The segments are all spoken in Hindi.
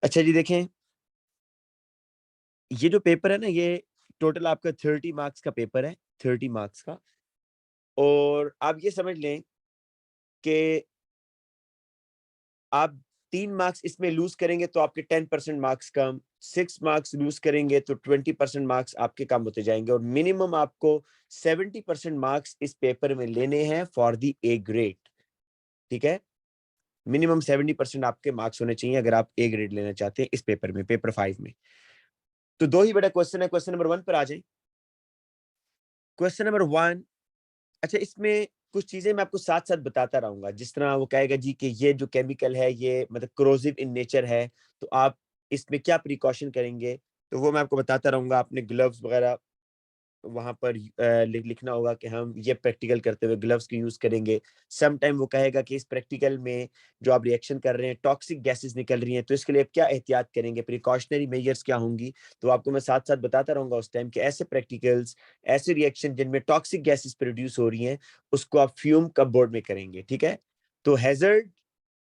अच्छा जी, देखें, ये जो पेपर है ना, ये टोटल आपका 30 मार्क्स का पेपर है, 30 मार्क्स का। और आप ये समझ लें कि आप 3 मार्क्स इसमें लूज़ करेंगे तो आपके 10% मार्क्स कम, 6 मार्क्स लूज़ करेंगे तो 20% मार्क्स आपके कम होते जाएँगे और मिनिमम आपको 70% मार्क्स इस पेपर में लेने हैं फॉर द ए ग्रेड, ठीक है? मिनिमम 70% आपके मार्क्स होने चाहिए अगर आप ए ग्रेड लेना चाहते हैं इस पेपर में, पेपर 5 में। तो 2 ही बड़ा क्वेश्चन है, क्वेश्चन नंबर 1 पर आ जाएँ। क्वेश्चन नंबर 1, अच्छा इसमें कुछ चीज़ें मैं आपको साथ-साथ बताता रहूँगा, जिस तरह वो कहेगा जी कि ये जो केमिकल है ये मतलब कोरोसिव इन नेचर है, तो आप इसमें क्या प्रिकॉशन करेंगे? तो वो मैं आपको बताता रहूँगा, आपने ग्लव्स वगैरह वहाँ पर लिखना होगा कि हम ये प्रैक्टिकल करते हुए ग्लव्स की यूज़ करेंगे। सम टाइम वो कहेगा कि इस प्रैक्टिकल में जो आप रिएक्शन कर रहे हैं, टॉक्सिक गैसेज़ निकल रही हैं, तो इसके लिए आप क्या एहतियात करेंगे? प्रिकॉशनरी मेजर्स क्या होंगी? तो आपको मैं साथ-साथ बताता रहूँगा उस टाइम कि ऐसे प्रैक्टिकल्स, ऐसे रिएक्शन जिनमें टॉक्सिक गैसेज़ प्रोड्यूस हो रही हैं, उसको आप फ्यूम कपबोर्ड में करेंगे, ठीक है? तो हैज़र्ड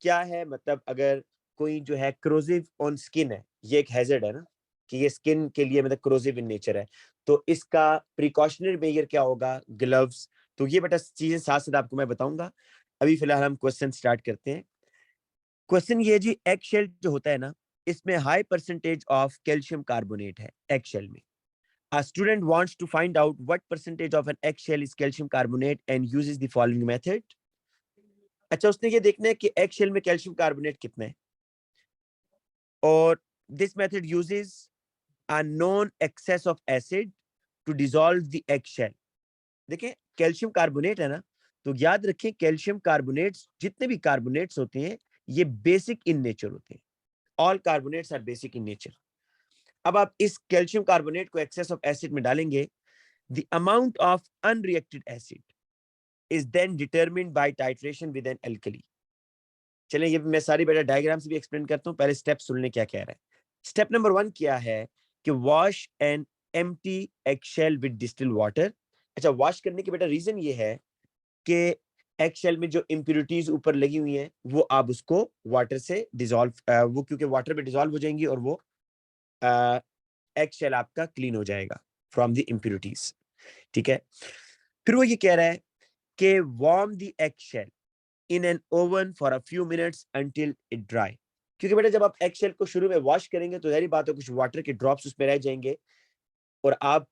क्या है? मतलब अगर कोई जो है कोरोसिव ऑन स्किन है, ये एक हैज़र्ड है ना, कि ये स्किन के लिए मतलब कोरोसिव इन नेचर है। तो इसका प्रिकॉशनरी मेजर क्या होगा? ग्लव्स। तो ये बेटा चीज़ें साथ-साथ आपको मैं बताऊँगा। अभी फिलहाल हम क्वेश्चन स्टार्ट करते हैं। क्वेश्चन ये है जी, एग शेल जो होता है ना, इसमें high percentage of calcium carbonate है एग शेल में। A student wants to find out what percentage of an eggshell is calcium carbonate and uses the following method. अच्छा, उसने ये देखना है कि एग शेल में कैल्शियम कार्बोनेट कितना है और this method uses a known excess of acid to dissolve the eggshell. देखिए, कैल्शियम कार्बोनेट है ना, तो याद रखें कैल्शियम कार्बोनेट्स, जितने भी कार्बोनेट्स होते हैं, ये बेसिक इन नेचर होते हैं। All carbonates are basic in nature. अब आप इस कैल्शियम कार्बोनेट को एक्सेस ऑफ एसिड में डालेंगे, the amount of unreacted acid is then determined by titration with an alkali. चलें, ये मैं सारी बेटा डायग्राम से भी एक्सप्लेन करता हूँ, पहले स्टेप सुन लें क्या कह रहा है। स्टेप नंबर 1 क्या है कि wash an empty eggshell with distilled water. अच्छा, वॉश करने की बेटा रीजन ये है कि एगशेल में जो इम्प्यूरिटीज ऊपर लगी हुई हैं वो आप उसको वाटर से डिसॉल्व वो क्योंकि वाटर में डिसॉल्व हो जाएंगी और वो एगशेल आपका क्लीन हो जाएगा फ्रॉम द इम्प्यूरिटीज, ठीक है। फिर वो ये कह रहा है कि warm the eggshell in an oven for a few minutes until it dry. क्योंकि बेटा जब आप एगशेल को शुरू में वॉश करेंगे तो जाहिर बात है कुछ वाटर के ड्रॉप्स उसमें रह जाएंगे और आप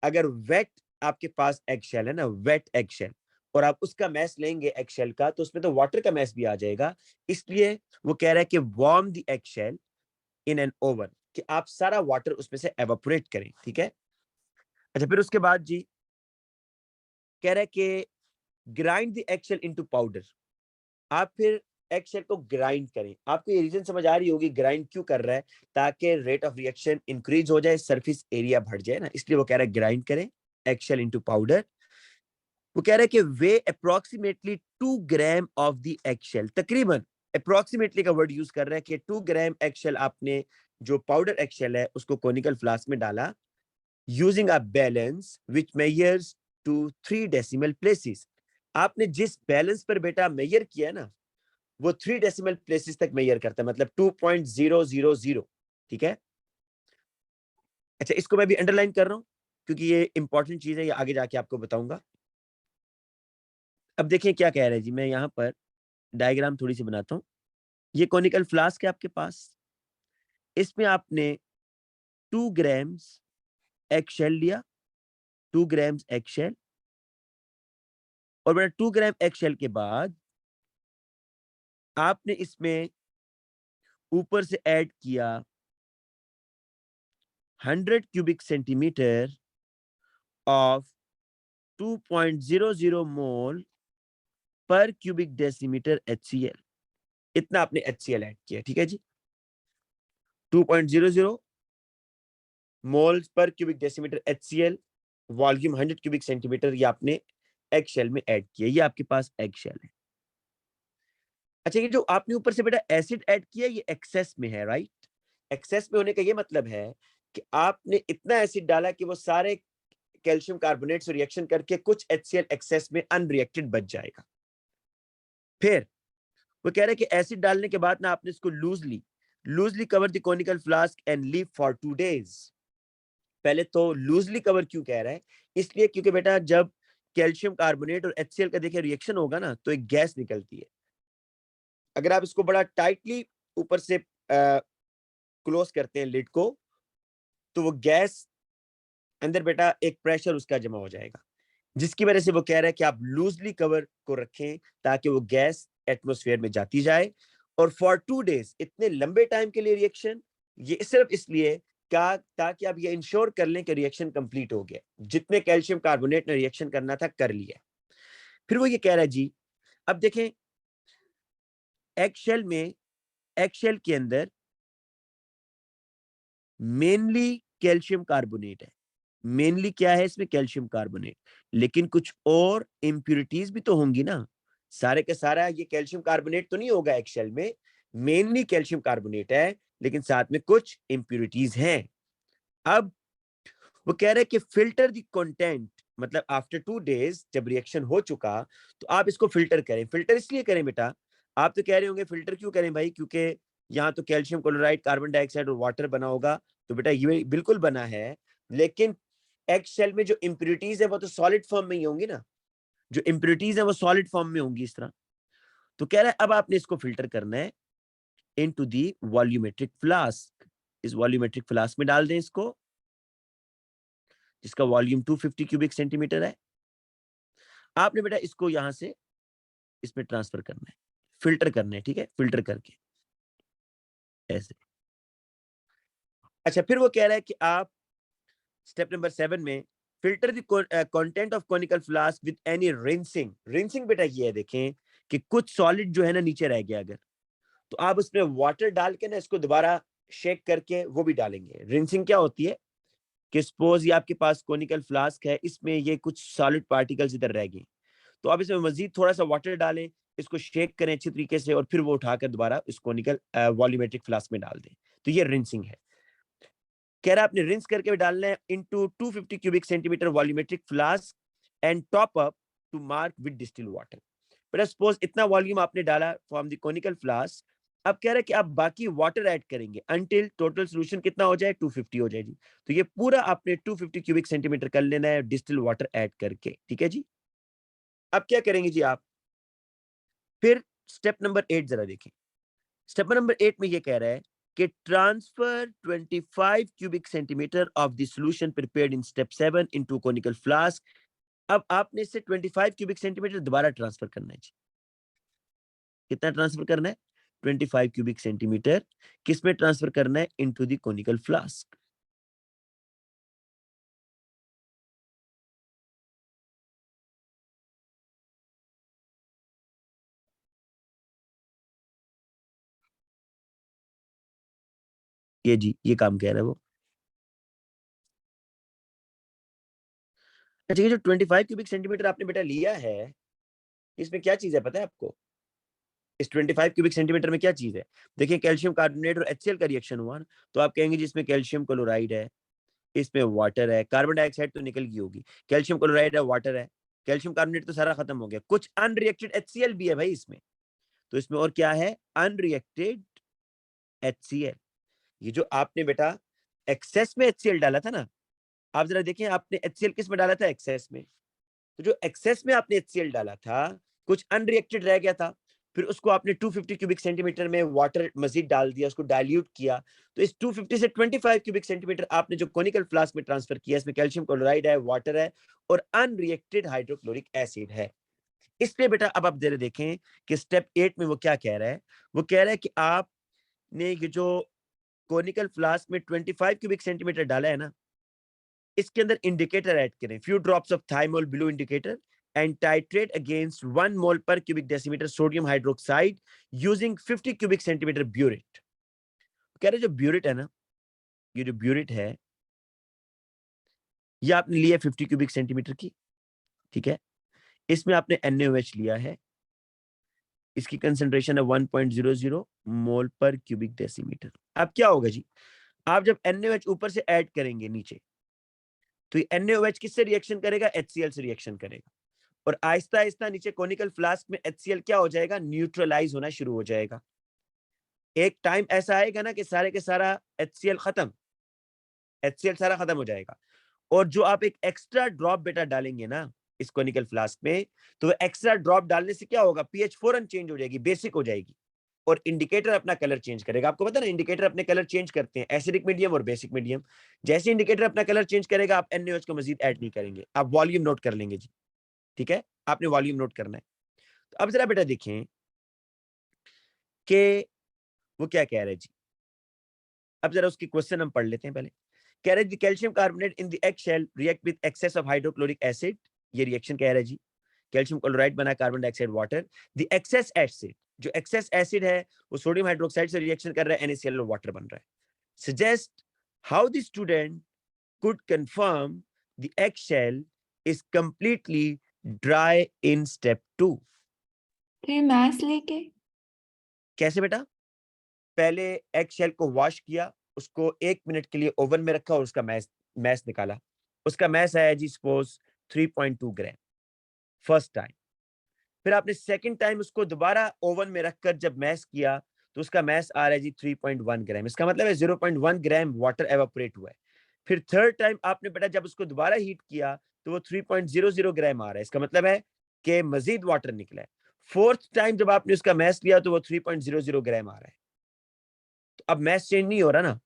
अगर वेट आपके पास एगशेल है ना, वेट एगशेल, और आप उसका मैस लेंगे एगशेल का, तो उसमें तो वाटर का मैस भी आ जाएगा। इसलिए वो कह रहा है कि warm the eggshell in an oven, कि आप सारा वाटर उसमें से एवापोरेट करें, ठीक है। अच्छा, फिर उसके बाद जी कह रहा है कि grind the eggshell into powder. आप फिर एगशेल को ग्राइंड करें। आपको ये रीजन समझ आ रही होगी ग्राइंड क्यों कर रहा है, ताकि रेट ऑफ रिएक्शन इंक्रीज हो जाए, सरफेस एरिया बढ़ जाए ना, इसलिए वो कह रहा है ग्राइंड करें एगशेल इनटू पाउडर। वो कह रहा है कि वे approximately 2 gram of the eggshell, तकरीबन अप्रोक्सीमेटली का वर्ड यूज कर रहा है कि 2 ग्राम एगशेल आपने जो पाउडर एगशेल है उसको कोनिकल फ्लास्क में डाला, using a balance which measures to 3 decimal places. आपने जिस बैलेंस पर बेटा मेजर किया ना, वो 3 डेसिमल प्लेसेस तक मेजर करता है, मतलब 2.000, ठीक है। अच्छा, इसको मैं भी अंडरलाइन कर रहा हूं क्योंकि ये इंपॉर्टेंट चीज है, ये आगे जाके आपको बताऊंगा। अब देखिए क्या कह रहे हैं जी, मैं यहाँ पर डायग्राम थोड़ी सी बनाता हूँ। ये कोनिकल फ्लास्क है आपके पास, इसमें आपने 2 ग्राम्स एग शेल लिया, 2 ग्राम्स एग शेल, और बेटा 2 ग्राम एग शेल के बाद आपने इसमें ऊपर से ऐड किया 100 cubic centimetre of 2.00 mole per cubic decimetre HCl। इतना आपने HCl ऐड किया, ठीक है जी। 2.00 moles per cubic decimetre HCl, volume 100 cubic centimetre, ये आपने एग शेल में ऐड किया। ये आपके पास एग शेल है। अच्छा, ये जो आपने ऊपर से बेटा एसिड ऐड किया ये एक्सेस में है, राइट। एक्सेस में होने का ये मतलब है कि आपने इतना एसिड डाला कि वो सारे कैल्शियम कार्बोनेट से रिएक्शन करके कुछ HCl एक्सेस में अनरिएक्टेड बच जाएगा। फिर वो कह रहे हैं कि एसिड डालने के बाद ना आपने इसको loosely loosely cover the conical flask and leave for 2 days। पहले तो लूजली कवर क्यों कह रहा है, इसलिए क्योंकि बेटा जब कैल्शियम कार्बोनेट और HCl का देखिए रिएक्शन होगा ना तो एक गैस निकलती है। अगर आप इसको बड़ा टाइटली ऊपर से क्लोज करते हैं लिड को, तो वो गैस अंदर बेटा एक प्रेशर उसका जमा हो जाएगा, जिसकी वजह से वो कह रहा है कि आप लूजली कवर को रखें ताकि वो गैस एटमॉस्फेयर में जाती जाए। और फॉर 2 days, इतने लंबे टाइम के लिए रिएक्शन, ये सिर्फ इसलिए क्या, ताकि आप ये इंश्योर कर लें कि रिएक्शन कंप्लीट हो गया, जितने कैल्शियम कार्बोनेट ने रिएक्शन करना था कर लिया। फिर वो ये कह रहा है जी, अब देखें एग शेल के अंदर मेनली कैल्शियम कार्बोनेट है। मेनली क्या है इसमें, कैल्शियम कार्बोनेट, लेकिन कुछ और इंप्यूरिटीज भी तो होंगी ना। सारे का सारा ये कैल्शियम कार्बोनेट तो नहीं होगा एक्सेल में, मेनली कैल्शियम कार्बोनेट है, लेकिन साथ में कुछ इंप्यूरिटीज हैं। अब वो कह रहे हैं कि फिल्टर द कंटेंट, मतलब आफ्टर 2 days जब रिएक्शन हो चुका तो आप इसको फिल्टर करें। फिल्टर इसलिए करें बेटा, आप तो कह रहे होंगे फिल्टर क्यों करें भाई, क्योंकि यहाँ तो कैल्शियम क्लोराइड, कार्बन डाइऑक्साइड और वाटर बना होगा। तो बेटा ये बिल्कुल बना है, लेकिन एग शेल में जो इंप्यूरिटीज है वो तो सॉलिड फॉर्म में ही होंगी ना, जो इंप्यूरिटीज है वो सॉलिड फॉर्म में होंगी इस तरह। तो कह रहा है अब आपने इसको फिल्टर करना है इनटू दी वॉल्यूमेट्रिक फ्लास्क। इस वॉल्यूमेट्रिक फ्लास्क में डाल दें इसको, जिसका वॉल्यूम 250 क्यूबिक सेंटीमीटर है। आपने बेटा इसको यहां से इसमें ट्रांसफर करना है, फिल्टर करना है, ठीक है, फिल्टर करके ऐसे। अच्छा, फिर वो कह रहा है कि आप स्टेप नंबर 7 में filter the content of conical flask with any rinsing. Rinsing बेटा ये है, देखें कि कुछ सॉलिड जो है ना नीचे रह गया अगर, तो आप उसमें वाटर डाल के ना इसको दोबारा शेक करके वो भी डालेंगे। रिंसिंग क्या होती है कि सपोज ये आपके पास कॉनिकल फ्लास्क है, इसमें ये कुछ सॉलिड पार्टिकल्स इधर रह गए, तो आप इसमें मजीद थोड़ा सा वाटर डालें, इसको शेक करें अच्छी तरीके से, और फिर वो उठाकर दोबारा इस कॉनिकल वॉल्यूमेट्रिक फ्लास्क में डाल दें। तो ये रिंसिंग है। कह रहा है आपने रिंस करके डालना है into 250 cubic centimetre volumetric flask and top up to mark with distil water. बेटा सपोज इतना वॉल्यूम आपने डाला फ्रॉम द कॉनिकल फ्लास्क, अब कह रहा है कि आप बाकी वाटर ऐड करेंगे अंटिल टोटल सोल्यूशन कितना हो जाए, 250 हो जाए जी। तो ये पूरा आपने 250 क्यूबिक सेंटीमीटर कर लेना है डिस्टिल वाटर ऐड करके, ठीक है जी। अब क्या करेंगे जी आप, फिर स्टेप नंबर 8 जरा देखें। स्टेप नंबर 8 में ये कह रहा है कि transfer 25 cubic centimetre of the solution prepared in step 7 into conical flask. अब आपने इससे 25 क्यूबिक सेंटीमीटर दोबारा ट्रांसफर करना है जी। कितना ट्रांसफर करना है, 25 क्यूबिक सेंटीमीटर किस में ट्रांसफर करना है, इनटू द कॉनिकल फ्लास्क। ये जी ये काम कह रहा है वो। अच्छा, ये जो 25 क्यूबिक सेंटीमीटर आपने बेटा लिया है, इसमें क्या चीज है पता है आपको, इस 25 क्यूबिक सेंटीमीटर में क्या चीज है। देखिए कैल्शियम कार्बोनेट और HCl का रिएक्शन हुआ ना, तो आप कहेंगे जी इसमें कैल्शियम क्लोराइड है, इसमें वाटर है, कार्बन डाइऑक्साइड तो निकल गई होगी, कैल्शियम क्लोराइड है, वाटर है, कैल्शियम कार्बोनेट तो सारा खत्म हो गया, कुछ अनरिएक्टेड HCl भी है भाई इसमें। तो इसमें और क्या है, अनरिएक्टेड HCl। ये जो आपने बेटा एक्सेस में HCl डाला था ना, आप जरा देखें आपने HCl किस में डाला था, एक्सेस में। तो जो एक्सेस में आपने HCl डाला था, कुछ अनरिएक्टेड रह गया था, फिर उसको आपने 250 क्यूबिक सेंटीमीटर में वाटर मजीद डाल दिया, उसको डाइल्यूट किया, तो इस 250 से 25 क्यूबिक सेंटीमीटर आपने जो कॉनिकल फ्लास्क में ट्रांसफर किया, इसमें कैल्शियम क्लोराइड है, वाटर है और अनरिएक्टेड हाइड्रोक्लोरिक एसिड है। इसलिए बेटा अब आप जरा देखें कि स्टेप 8 में वो क्या कह रहा है। वो कह रहा है कि आपने ये जो कॉनिकल फ्लास्क में 25 क्यूबिक सेंटीमीटर डाला है ना, इसके अंदर इंडिकेटर ऐड करें, few drops of thymol blue indicator and titrate against 1 mole per cubic decimetre sodium hydroxide using 50 cubic centimetre burette. कह रहे जो ब्यूरेट है ना, ये जो ब्यूरेट है ये आपने लिया 50 क्यूबिक सेंटीमीटर की, ठीक है। इसमें आपने NaOH लिया है, इसकी कंसेंट्रेशन है 1.00 मोल पर क्यूबिक डेसीमीटर। अब क्या होगा जी, आप जब NaOH ऊपर से ऐड करेंगे नीचे, तो ये NaOH किससे रिएक्शन करेगा, HCl से रिएक्शन करेगा, और आहिस्ता आहिस्ता नीचे कॉनिकल फ्लास्क में HCl क्या हो जाएगा, न्यूट्रलाइज होना शुरू हो जाएगा। एक टाइम ऐसा आएगा ना कि सारे के सारा HCl खत्म, HCl सारा खत्म हो जाएगा, और जो आप एक एक्स्ट्रा ड्रॉप बेटा डालेंगे ना इस कोनिकल फ्लास्क में, तो एक्स्ट्रा ड्रॉप डालने से क्या होगा, पीएच फौरन चेंज हो जाएगी, बेसिक हो जाएगी, और इंडिकेटर अपना कलर चेंज करेगा। आपको पता ना इंडिकेटर अपने कलर चेंज करते हैं, एसिडिक मीडियम और बेसिक मीडियम। जैसे इंडिकेटर अपना कलर चेंज करेगा, आप NaOH को मजीद ऐड नहीं करेंगे, आप वॉल्यूम नोट कर लेंगे जी, ठीक है, आपने वॉल्यूम नोट करना है। तो अब जरा बेटा देखें कि वो क्या कह रहे हैं जी। अब जरा उसकी क्वेश्चन हम पढ़ लेते हैं पहले। कह रहे हैं calcium carbonate in the egg shell react with excess of hydrochloric acid. ये रिएक्शन कह रहा है जी, कैल्शियम क्लोराइड बना carbon dioxide water. The excess acid, जो एक्सेस एसिड है वो सोडियम हाइड्रोक्साइड से रिएक्शन कर रहा है, NaCl और वाटर बन रहा है। Suggest how the student could confirm the egg shell is completely dry in step 2। फिर मैथ्स लेके कैसे बेटा, पहले एग शेल को वॉश किया, उसको 1 मिनट के लिए ओवन में रखा और उसका मैस निकाला, उसका मैस आया जी सपोज 3.2 ग्राम फर्स्ट टाइम। फिर आपने सेकंड टाइम उसको दोबारा ओवन में रखकर जब मैस किया तो उसका मैस आ रहा है जी 3.1 ग्राम, इसका मतलब है 0.1 ग्राम वाटर एवापोरेट हुआ है। फिर थर्ड टाइम आपने बेटा जब उसको दोबारा हीट किया तो वो 3.00 ग्राम आ रहा है, इसका मतलब है कि मजीद वाटर निकला है। फोर्थ टाइम जब आपने उसका मैस लिया तो वो 3.00 ग्राम आ रहा है। तो अब मैस चेंज नहीं हो रहा ना,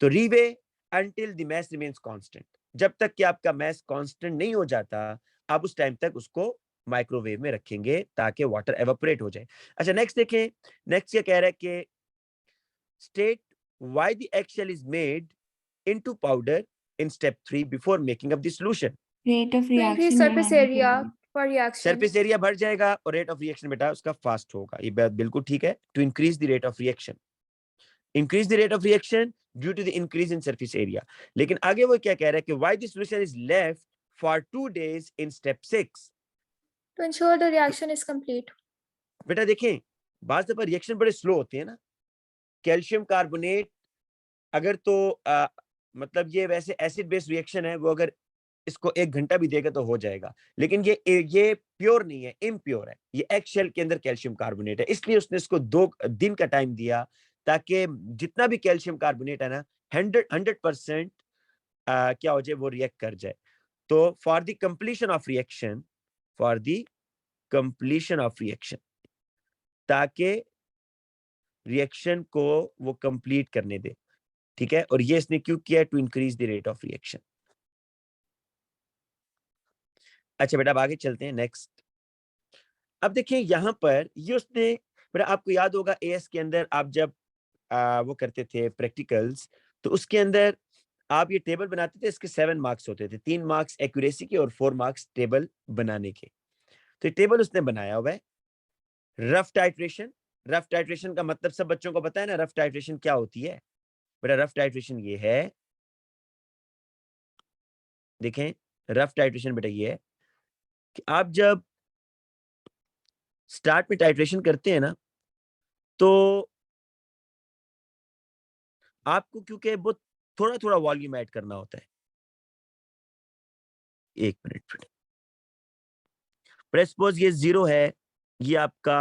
तो reweigh until the mass remains constant, जब तक कि आपका मैस कांस्टेंट नहीं हो जाता आप उस टाइम तक उसको माइक्रोवेव में रखेंगे ताकि वाटर एवापोरेट हो जाए। अच्छा नेक्स्ट देखें, नेक्स्ट ये कह रहा है कि state why the eggshell is made into powder in step 3 before making up the solution. Rate of To increase reaction surface area for reaction. Surface area बढ़ जाएगा और रेट ऑफ रिएक्शन बेटा उसका फास्ट होगा, ये बात बिल्कुल ठीक है। To increase the rate of reaction, increase the rate of reaction due to the increase in surface area। लेकिन आगे वो क्या कह रहा है कि why the solution is left for 2 days in step 6। To ensure the reaction is complete. बेटा देखें बात दफा रिएक्शन बड़े स्लो होते हैं ना, कैल्शियम कार्बोनेट अगर तो मतलब ये वैसे एसिड बेस्ड रिएक्शन है, वो अगर इसको 1 घंटा भी देगा तो हो जाएगा, लेकिन ये प्योर नहीं है, इम्प्योर है, ये एग शेल के अंदर कैल्शियम कार्बोनेट है, इसलिए उसने इसको 2 दिन का टाइम दिया ताकि जितना भी कैल्शियम कार्बोनेट है ना 100% क्या हो जाए, वो रिएक्ट कर जाए। तो for the completion of reaction, for the completion of reaction, ताकि रिएक्शन को वो कंप्लीट करने दे, ठीक है। और ये इसने क्यों किया, to increase the rate of reaction. अच्छा बेटा अब आगे चलते हैं नेक्स्ट। अब देखिए यहां पर ये उसने, बेटा आपको याद होगा एएस के अंदर आप जब वो करते थे प्रैक्टिकल्स, तो उसके अंदर आप ये टेबल बनाते थे, इसके 7 मार्क्स होते थे, 3 मार्क्स एक्यूरेसी के और 4 मार्क्स टेबल बनाने के। तो ये टेबल उसने बनाया हुआ है। रफ टाइट्रेशन, रफ टाइट्रेशन का मतलब सब बच्चों को पता है ना, रफ टाइट्रेशन क्या होती है बेटा। रफ टाइट्रेशन ये है, देखें रफ टाइट्रेशन बेटा ये है कि आप जब स्टार्ट में टाइट्रेशन करते हैं ना, तो आपको क्योंकि वो थोड़ा थोड़ा वॉल्यूम ऐड करना होता है। 1 मिनट, सपोज ये 0 है, ये आपका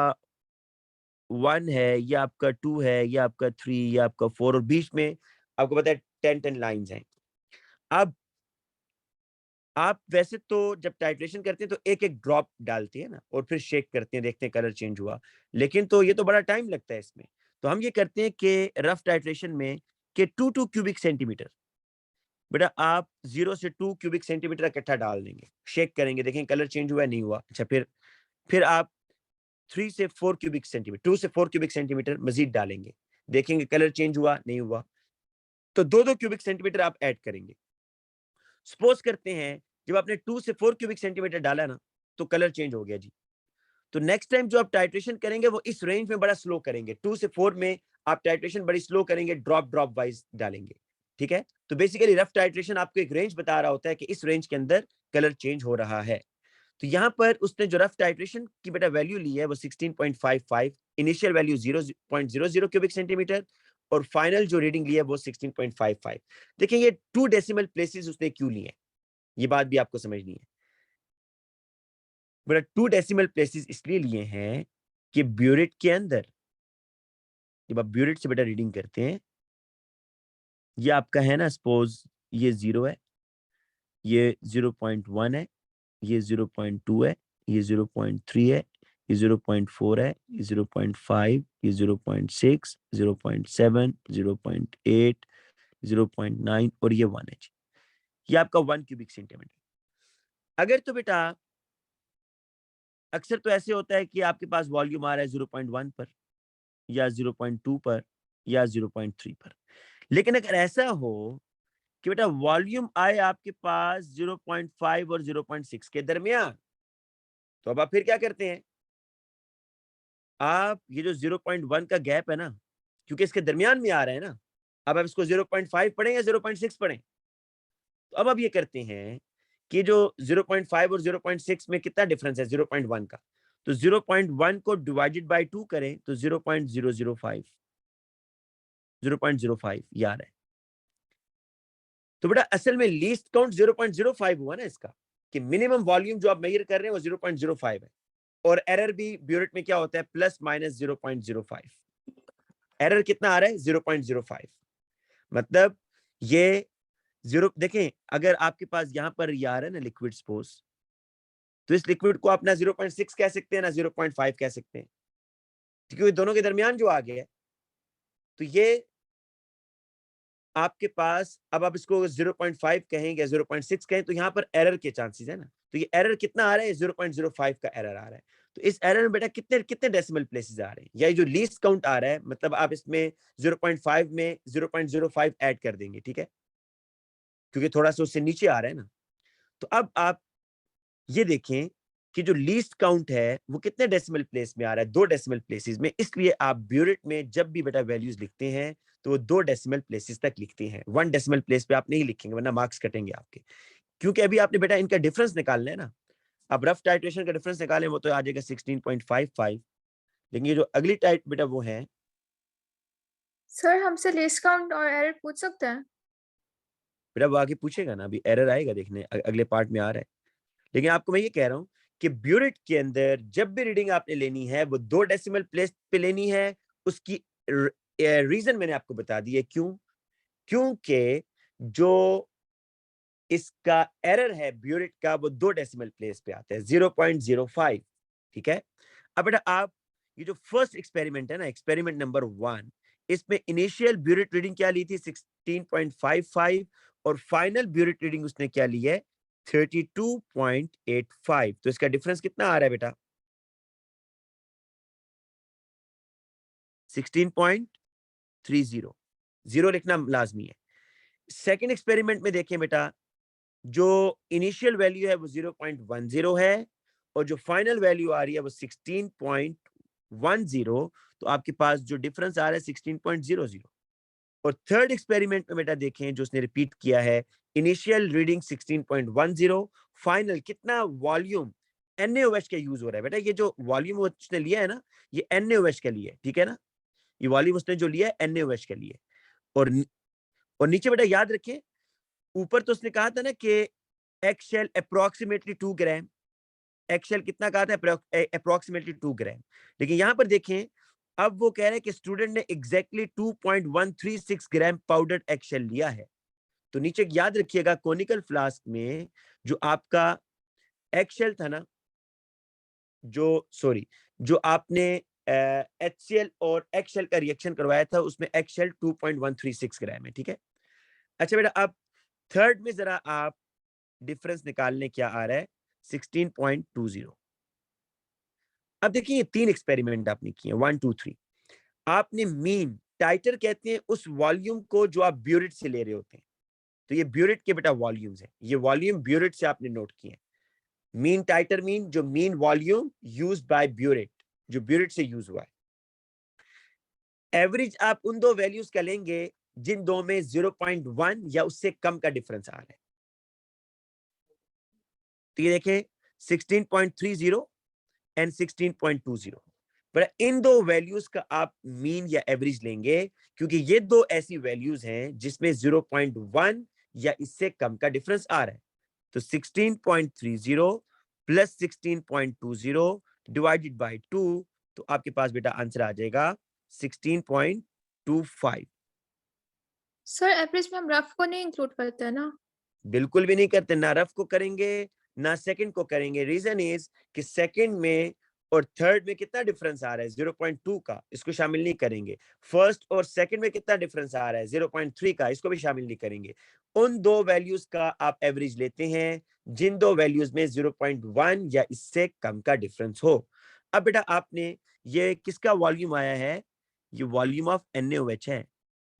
1 है, ये आपका 2 है, ये आपका 3, ये आपका 4, और बीच में आपको पता है 10 लाइंस हैं। अब आप वैसे तो जब टाइट्रेशन करते हैं तो एक एक ड्रॉप डालते हैं ना और फिर शेक करते हैं, देखते हैं कलर चेंज हुआ, लेकिन तो ये तो बड़ा टाइम लगता है इसमें। तो हम ये करते हैं कि रफ टाइट्रेशन में कि 2 क्यूबिक सेंटीमीटर, बेटा आप 0 से 2 क्यूबिक सेंटीमीटर इकट्ठा डाल देंगे, शेक करेंगे, देखें कलर चेंज हुआ नहीं हुआ। अच्छा फिर आप 3 से 4 क्यूबिक सेंटीमीटर, 2 से 4 क्यूबिक सेंटीमीटर मजीद डालेंगे, देखेंगे कलर चेंज हुआ नहीं हुआ, तो 2 क्यूबिक सेंटीमीटर आप ऐड करेंगे। सपोज करते हैं जब आपने 2 से 4 क्यूबिक सेंटीमीटर डाला ना तो कलर चेंज हो गया जी, तो नेक्स्ट टाइम जो आप टाइट्रेशन करेंगे वो इस रेंज में बड़ा स्लो करेंगे, 2 से 4 में आप टाइट्रेशन बड़ी स्लो करेंगे, ड्रॉप ड्रॉप वाइज डालेंगे, ठीक है। तो बेसिकली रफ टाइट्रेशन आपको एक रेंज बता रहा होता है कि इस रेंज के अंदर कलर चेंज हो रहा है। तो यहाँ पर उसने जो रफ टाइट्रेशन की बेटा वैल्यू ली है वो 16.55, इनिशियल वैल्यू 0.00 क्यूबिक सेंटीमीटर, और फाइनल जो रीडिंग ली है वो 16.55। देखिए ये 2 डेसिमल प्लेसेस उसने क्यों लिए, ये बात भी आपको समझनी है। बेटा 2 डेसिमल प्लेसेस इसलिए लिए हैं कि ब्यूरेट के अंदर जब आप ब्यूरेट से बेटा रीडिंग करते हैं, ये आपका है ना, सपोज ये 0 है, ये 0.1 है, ये 0.2 है, ये 0.3 है, ये 0.4 है, ये 0.5, ये 0.6, 0.7, 0.8, 0.9 और ये 1 है। ये आपका 1 क्यूबिक सेंटीमीटर। अगर तो बेटा अक्सर तो ऐसे होता है कि आपके पास वॉल्यूम आ रहा है 0.1 पर या 0.2 पर या 0.3 पर, लेकिन अगर ऐसा हो कि बेटा वॉल्यूम आए आपके पास 0.5 और 0.6 के दरमियान, तो अब आप फिर क्या करते हैं, आप ये जो 0.1 का गैप है ना, क्योंकि इसके दरमियान में आ रहा है ना, अब आप इसको 0.5 पढ़ें या 0.6 पढ़ें, तो अब आप ये करते हैं कि जो 0.5 और 0.6 में कितना डिफरेंस है 0.1 का, तो 0.1 को डिवाइडेड बाय 2 करें तो 0.005 ये आ रहा है। तो बेटा असल में लीस्ट काउंट 0.05 हुआ ना इसका, कि मिनिमम वॉल्यूम जो आप मेजर कर रहे हैं वो 0.05 है, और एरर भी ब्यूरेट में क्या होता है, प्लस माइनस 0.05। एरर कितना आ रहा है 0.05, मतलब ये 0, देखें अगर आपके पास यहां पर ये आ रहा है ना लिक्विड सपोज, तो इस लिक्विड को आप ना 0.6 कह सकते हैं ना 0.5 कह सकते हैं, क्योंकि दोनों के दरमियान जो आ गया है, तो ये आपके पास, अब आप इसको 0.5 कहें या 0.6 कहें, तो यहाँ पर एरर के चांसेस है ना, तो ये एरर कितना आ रहा है 0.05 का एरर आ रहा है। तो इस एरर में बेटा कितने कितने डेसिमल प्लेसेस आ रहे हैं, या जो लीस्ट काउंट आ रहा है, मतलब आप इसमें 0.5 में 0.05 ऐड कर देंगे, ठीक है, क्योंकि थोड़ा सा उससे नीचे आ रहा है ना। तो अब आप ये देखें कि जो लीस्ट काउंट है वो कितने डेसिमल प्लेस में आ रहा है, 2 डेसिमल प्लेसेस में, इसलिए आप ब्यूरेट में जब भी बेटा वैल्यूज लिखते हैं तो वो 2 डेसिमल प्लेसेस तक लिखते हैं, 1 डेसिमल प्लेस पे आप नहीं लिखेंगे वरना मार्क्स कटेंगे आपके, क्योंकि अभी आपने बेटा इनका डिफरेंस निकालना है ना। अब रफ टाइट्रेशन का डिफरेंस निकालें वो तो आ जाएगा 16.55, लेकिन ये जो अगली टाइट बेटा वो है, सर हमसे लीस्ट काउंट और एरर पूछ सकते हैं? बेटा वो आगे पूछेगा ना, अभी एरर आएगा, देखने अगले पार्ट में आ रहा है। लेकिन आपको मैं ये कह रहा हूं कि ब्यूरेट के अंदर जब भी रीडिंग आपने लेनी है वो 2 डेसिमल प्लेस पे लेनी है। उसकी रीजन मैंने आपको बता दी है, क्यों, क्योंकि जो इसका एरर है ब्यूरेट का वो 2 डेसिमल प्लेस पे आता है 0.05, ठीक है। अब बेटा आप ये जो फर्स्ट एक्सपेरिमेंट है ना, एक्सपेरिमेंट नंबर 1, इसमें इनिशियल ब्यूरेट रीडिंग क्या ली थी 16.55 और फाइनल ब्यूरेट रीडिंग उसने क्या ली है 32.85, तो इसका डिफरेंस कितना आ रहा है बेटा 16.30, जीरो लिखना लाजमी है। सेकेंड एक्सपेरिमेंट में देखें बेटा, जो इनिशियल वैल्यू है वो 0.10 है और जो फाइनल वैल्यू आ रही है वो 16.10, तो आपके पास जो डिफरेंस आ रहा है 16.00। और थर्ड एक्सपेरिमेंट में बेटा देखें जो उसने रिपीट किया है, इनिशियल रीडिंग 16.10, फाइनल कितना वॉल्यूम NaOH का यूज हो रहा है बेटा, ये जो वॉल्यूम उसने लिया है ना ये NaOH के लिए, ठीक है ना, ये वॉल्यूम उसने जो लिया है NaOH के लिए। और नीचे बेटा याद रखें, ऊपर तो उसने कहा था ना कि एक्सेल अप्रोक्सीमेटली 2 ग्राम, एक्सेल कितना कहा था अप्रोक्सीमेटली 2 ग्राम, लेकिन यहां पर देखें अब वो कह रहे हैं कि स्टूडेंट ने एग्जैक्टली 2.136 ग्राम पाउडर्ड एक्सेल लिया है। तो नीचे याद रखिएगा कोनिकल फ्लास्क में जो आपका एक्सेल था ना, जो आपने HCl और एक्सेल का रिएक्शन करवाया था उसमें एक्सेल 2.136 ग्राम है, ठीक है। अच्छा बेटा अब थर्ड में जरा आप डिफरेंस निकालने क्या आ रहा है 16.20। अब देखिए ये 3 एक्सपेरिमेंट आपने किए 1 2 3, आपने मीन टाइटर कहते हैं उस वॉल्यूम को जो आप ब्यूरेट से ले रहे होते हैं, तो ये ब्यूरेट के बेटा वॉल्यूम्स हैं, ये वॉल्यूम ब्यूरेट से आपने नोट किए हैं। मीन टाइटर मीन जो mean volume used by burette, जो ब्यूरेट से यूज हुआ है। एवरेज आप उन दो वैल्यूज का लेंगे जिन दो में 0.1 या उससे कम का डिफरेंस आ रहा है। तो ये देखें 16.30 एंड 16.20, पर इन दो वैल्यूज का आप मीन या एवरेज लेंगे क्योंकि ये दो ऐसी वैल्यूज हैं जिसमें 0.1 या इससे कम का डिफरेंस आ रहा है। तो 16.30 प्लस 16.20 डिवाइडेड बाय 2, तो आपके पास बेटा आंसर आ जाएगा 16.25। सर एवरेज में हम रफ को नहीं इंक्लूड करते हैं ना? बिल्कुल भी नहीं करते, ना रफ को करेंगे ना सेकंड को करेंगे। रीजन इज कि सेकंड में और थर्ड में कितना डिफरेंस आ रहा है 0.2 का, इसको शामिल नहीं करेंगे। फर्स्ट और सेकंड में कितना डिफरेंस आ रहा है 0.3 का, इसको भी शामिल नहीं करेंगे। उन दो वैल्यूज का आप एवरेज लेते हैं जिन दो वैल्यूज में 0.1 या इससे कम का डिफरेंस हो। अब बेटा आपने ये किसका वॉल्यूम आया है, ये वॉल्यूम ऑफ NaOH है,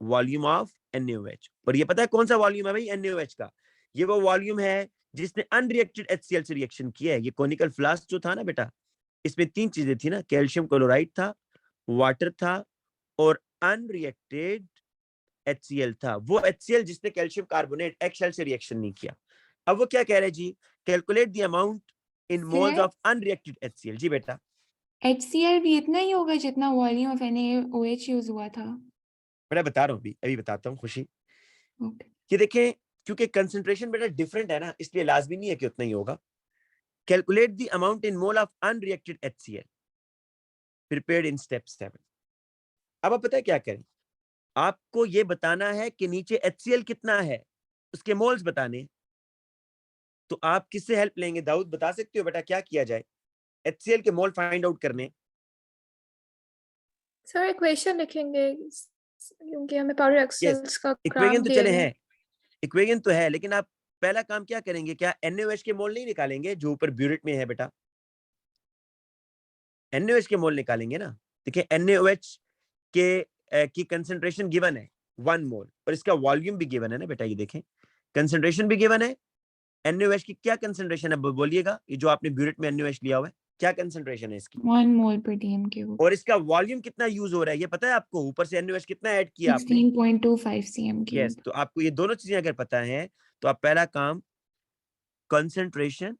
वॉल्यूम ऑफ NaOH। और ये पता है कौन सा वॉल्यूम है भाई NaOH का, ये वो वॉल्यूम है जिसने अनरिएक्टेड HCl से रिएक्शन किया है। ये कोनिकल फ्लास्क जो था ना बेटा, इसमें तीन चीजें थी ना, कैल्शियम क्लोराइड था, वाटर था और अनरिएक्टेड HCl था। वो HCl जिसने कैल्शियम कार्बोनेट XL से रिएक्शन नहीं किया। अब वो क्या कह रहे हैं जी, calculate the amount in moles sir of unreacted HCl। जी बेटा, HCl भी इतना ही होगा जितना वॉल्यूम ऑफ NaOH यूज हुआ था? मैं बता रहा हूँ, अभी बताता हूँ खुशी। ओके। कि देखें, क्योंकि कंसंट्रेशन बेटा डिफरेंट है ना, इसलिए लाजमी नहीं है कि उतना ही होगा। Calculate the amount in mole of unreacted HCl prepared in step 7। अब आप पता है क्या करें, आपको ये बताना है कि नीचे HCl कितना है, उसके मोल्स बताने। तो आप किससे हेल्प लेंगे, दाऊद बता सकते हो बेटा क्या किया जाए HCl के मोल फाइंड आउट करने? सर इक्वेशन लिखेंगे क्योंकि हमें पाउडर यस, एक्सेल्स का इक्वेशन ग्राफ तो दिए चले हुए हैं। हैं, इक्वेशन तो है, लेकिन आप पहला काम क्या करेंगे, क्या NaOH के मोल नहीं निकालेंगे जो ऊपर ब्यूरेट में है बेटा? NaOH के मोल निकालेंगे ना। देखिए NaOH के की कंसंट्रेशन गिवन है 1 मोल और इसका वॉल्यूम भी गिवन है ना बेटा, ये देखें कंसंट्रेशन भी गिवन है। NaOH की क्या कंसंट्रेशन है बोलिएगा, ये जो आपने ब्यूरेट में NaOH लिया हुआ है क्या कंसंट्रेशन है इसकी, 1 मोल per dm³। और इसका वॉल्यूम कितना यूज हो रहा है ये पता है आपको, ऊपर से NaOH कितना ऐड किया आपने? 16.25 cm³। यस, तो आपको ये दोनों चीजें अगर पता है तो आप पहला काम कंसंट्रेशन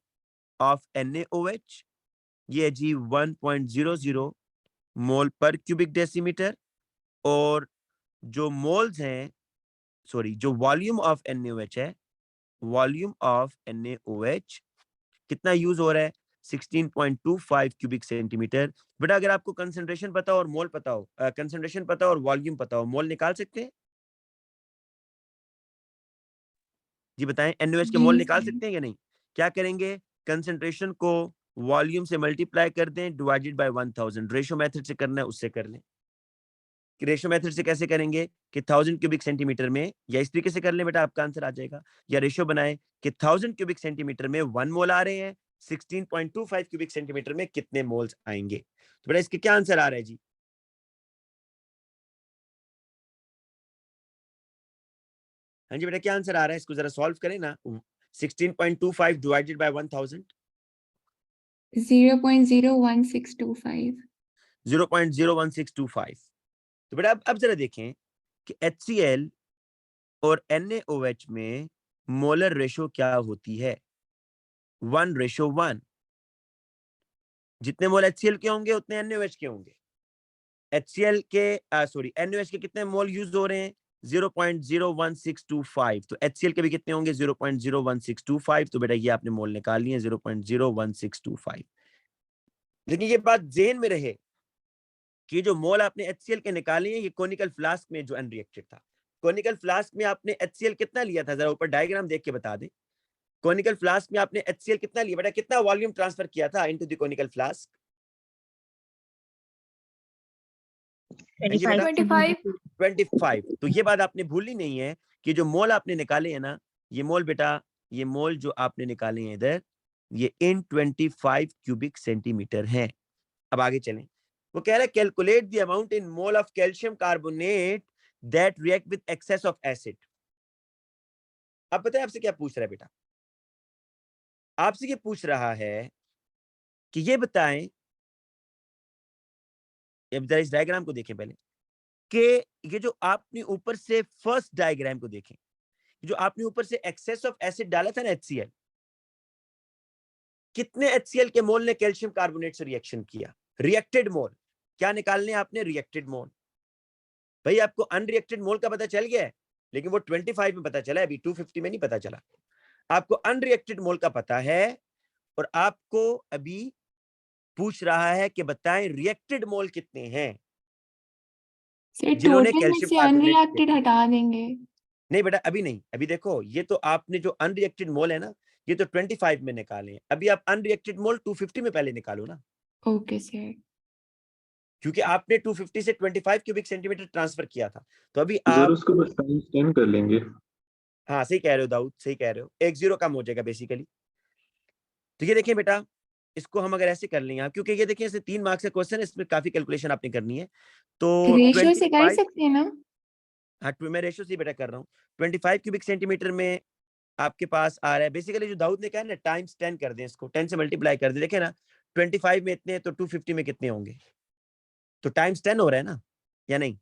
ऑफ NaOH ये है जी 1.00 मोल पर क्यूबिक डेसीमीटर, और जो मोल्स हैं, सॉरी जो वॉल्यूम ऑफ NaOH है, वॉल्यूम ऑफ NaOH कितना यूज हो रहा है 16.25 क्यूबिक सेंटीमीटर। बेटा अगर आपको कंसंट्रेशन पता हो और मोल पता हो, कंसंट्रेशन पता हो और वॉल्यूम पता हो, मोल निकाल सकते हैं? जी बताएं, NaOH के जी मोल निकाल सर। सकते हैं या नहीं? क्या करेंगे, कंसंट्रेशन को वॉल्यूम से मल्टीप्लाई कर दें डिवाइडेड बाय 1000। रेशो मेथड से करना है उससे कर लें। रेशो मेथड से कैसे करेंगे कि 1000 क्यूबिक सेंटीमीटर में, या इस तरीके से कर लें बेटा आपका आंसर आ जाएगा, या रेशो बनाएं कि 1000 क्यूबिक सेंटीमीटर में 1 मोल आ रहे हैं, 16.25 क्यूबिक सेंटीमीटर में कितने मोल्स आएंगे। तो बेटा इसके क्या आंसर आ रहा है जी? हाँ जी बेटा क्या आंसर आ रहा है, इसको जरा सॉल्व करें ना। 16.25 डिवाइडेड बाय 1000, 0.01625। 0.01625। तो बेटा अब जरा देखें कि HCl और NaOH में मोलर रेशो क्या होती है, 1:1। जितने मोल HCl के होंगे उतने NaOH के होंगे। HCl के सॉरी NaOH के कितने मोल यूज हो रहे हैं 0.01625, तो HCl के भी कितने होंगे 0.01625। तो बेटा ये आपने मोल निकाल लिए 0.01625। लेकिन ये बात जेहन में रहे कि जो मोल आपने HCl के निकाले हैं ये कोनिकल फ्लास्क में जो अनरिएक्टेड था। कोनिकल फ्लास्क में आपने HCl कितना लिया था, जरा ऊपर डायग्राम देख के बता दें। कोनिकल फ्लास्क में आपने HCl कितना लिया बेटा, कितना वॉल्यूम ट्रांसफर किया था इनटू द कोनिकल फ्लास्क? 25 बेटा 25 25। तो ये बात आपने भूलनी नहीं है कि जो मोल आपने निकाले हैं ना, ये मोल बेटा, ये मोल जो आपने निकाले हैं इधर, ये इन 25 क्यूबिक सेंटीमीटर हैं। अब आगे चलें, वो कह रहा है calculate the amount in mole of calcium carbonate that react with excess of acid. अब पता है आपसे क्या पूछ रहा है बेटा, आपसे ये पूछ रहा है कि ये बताएं, अब जरा इस डायग्राम को देखें पहले, कि ये जो आपने ऊपर से फर्स्ट डायग्राम को देखें, जो आपने ऊपर से एक्सेस ऑफ एसिड डाला था ना HCl, कितने HCl के मोल ने कैल्शियम कार्बोनेट से रिएक्शन किया, रिएक्टेड मोल। क्या निकालने आपने, रिएक्टेड मोल। भाई आपको अनरिएक्टेड मोल का पता चल गया है, लेकिन वो 25 में पता चला है, अभी 250 में नहीं पता चला। आपको अनरिएक्टेड मोल का पता है और आपको अभी पूछ रहा है कि बताएं रिएक्टेड मोल कितने हैं। सर जिन्होंने टोटल में कैल्शियम से कार्बोनेट अनरिएक्टेड हटा देंगे। नहीं बेटा, अभी नहीं, अभी देखो, ये तो आपने जो अनरिएक्टेड मोल है ना, ये तो 25 में निकाले हैं। अभी आप अनरिएक्टेड मोल 250 में पहले निकालो ना, ओके सर। क्योंकि आपने 250 से 25 क्यूबिक सेंटीमीटर ट्रांसफर किया था। तो अभी सर आप, उसको बस टाइम्स 10 कर लेंगे। हाँ सही कह रहे हो दाऊद, सही कह रहे हो, एक जीरो कम हो जाएगा बेसिकली। तो ये देखिए बेटा, इसको हम अगर ऐसे कर लें यहाँ, क्योंकि ये देखिए ऐसे 3 मार्क्स का क्वेश्चन है, इसमें काफी कैलकुलेशन आपने करनी है। तो रेशियो से कर 25, सकते हैं ना? हाँ मैं रेशियो से बेटा कर रहा हूँ। 25 क्यूबिक सेंटीमीटर में आपके पास आ रहा है, बेसिकली जो दाऊद ने कहा ना, टाइम्स 10 कर दें इसको, 10 से मल्टीप्लाई कर दें। देखे ना 25 में इतने, तो 250 में कितने होंगे, तो टाइम्स 10 हो रहा है ना, या नहीं?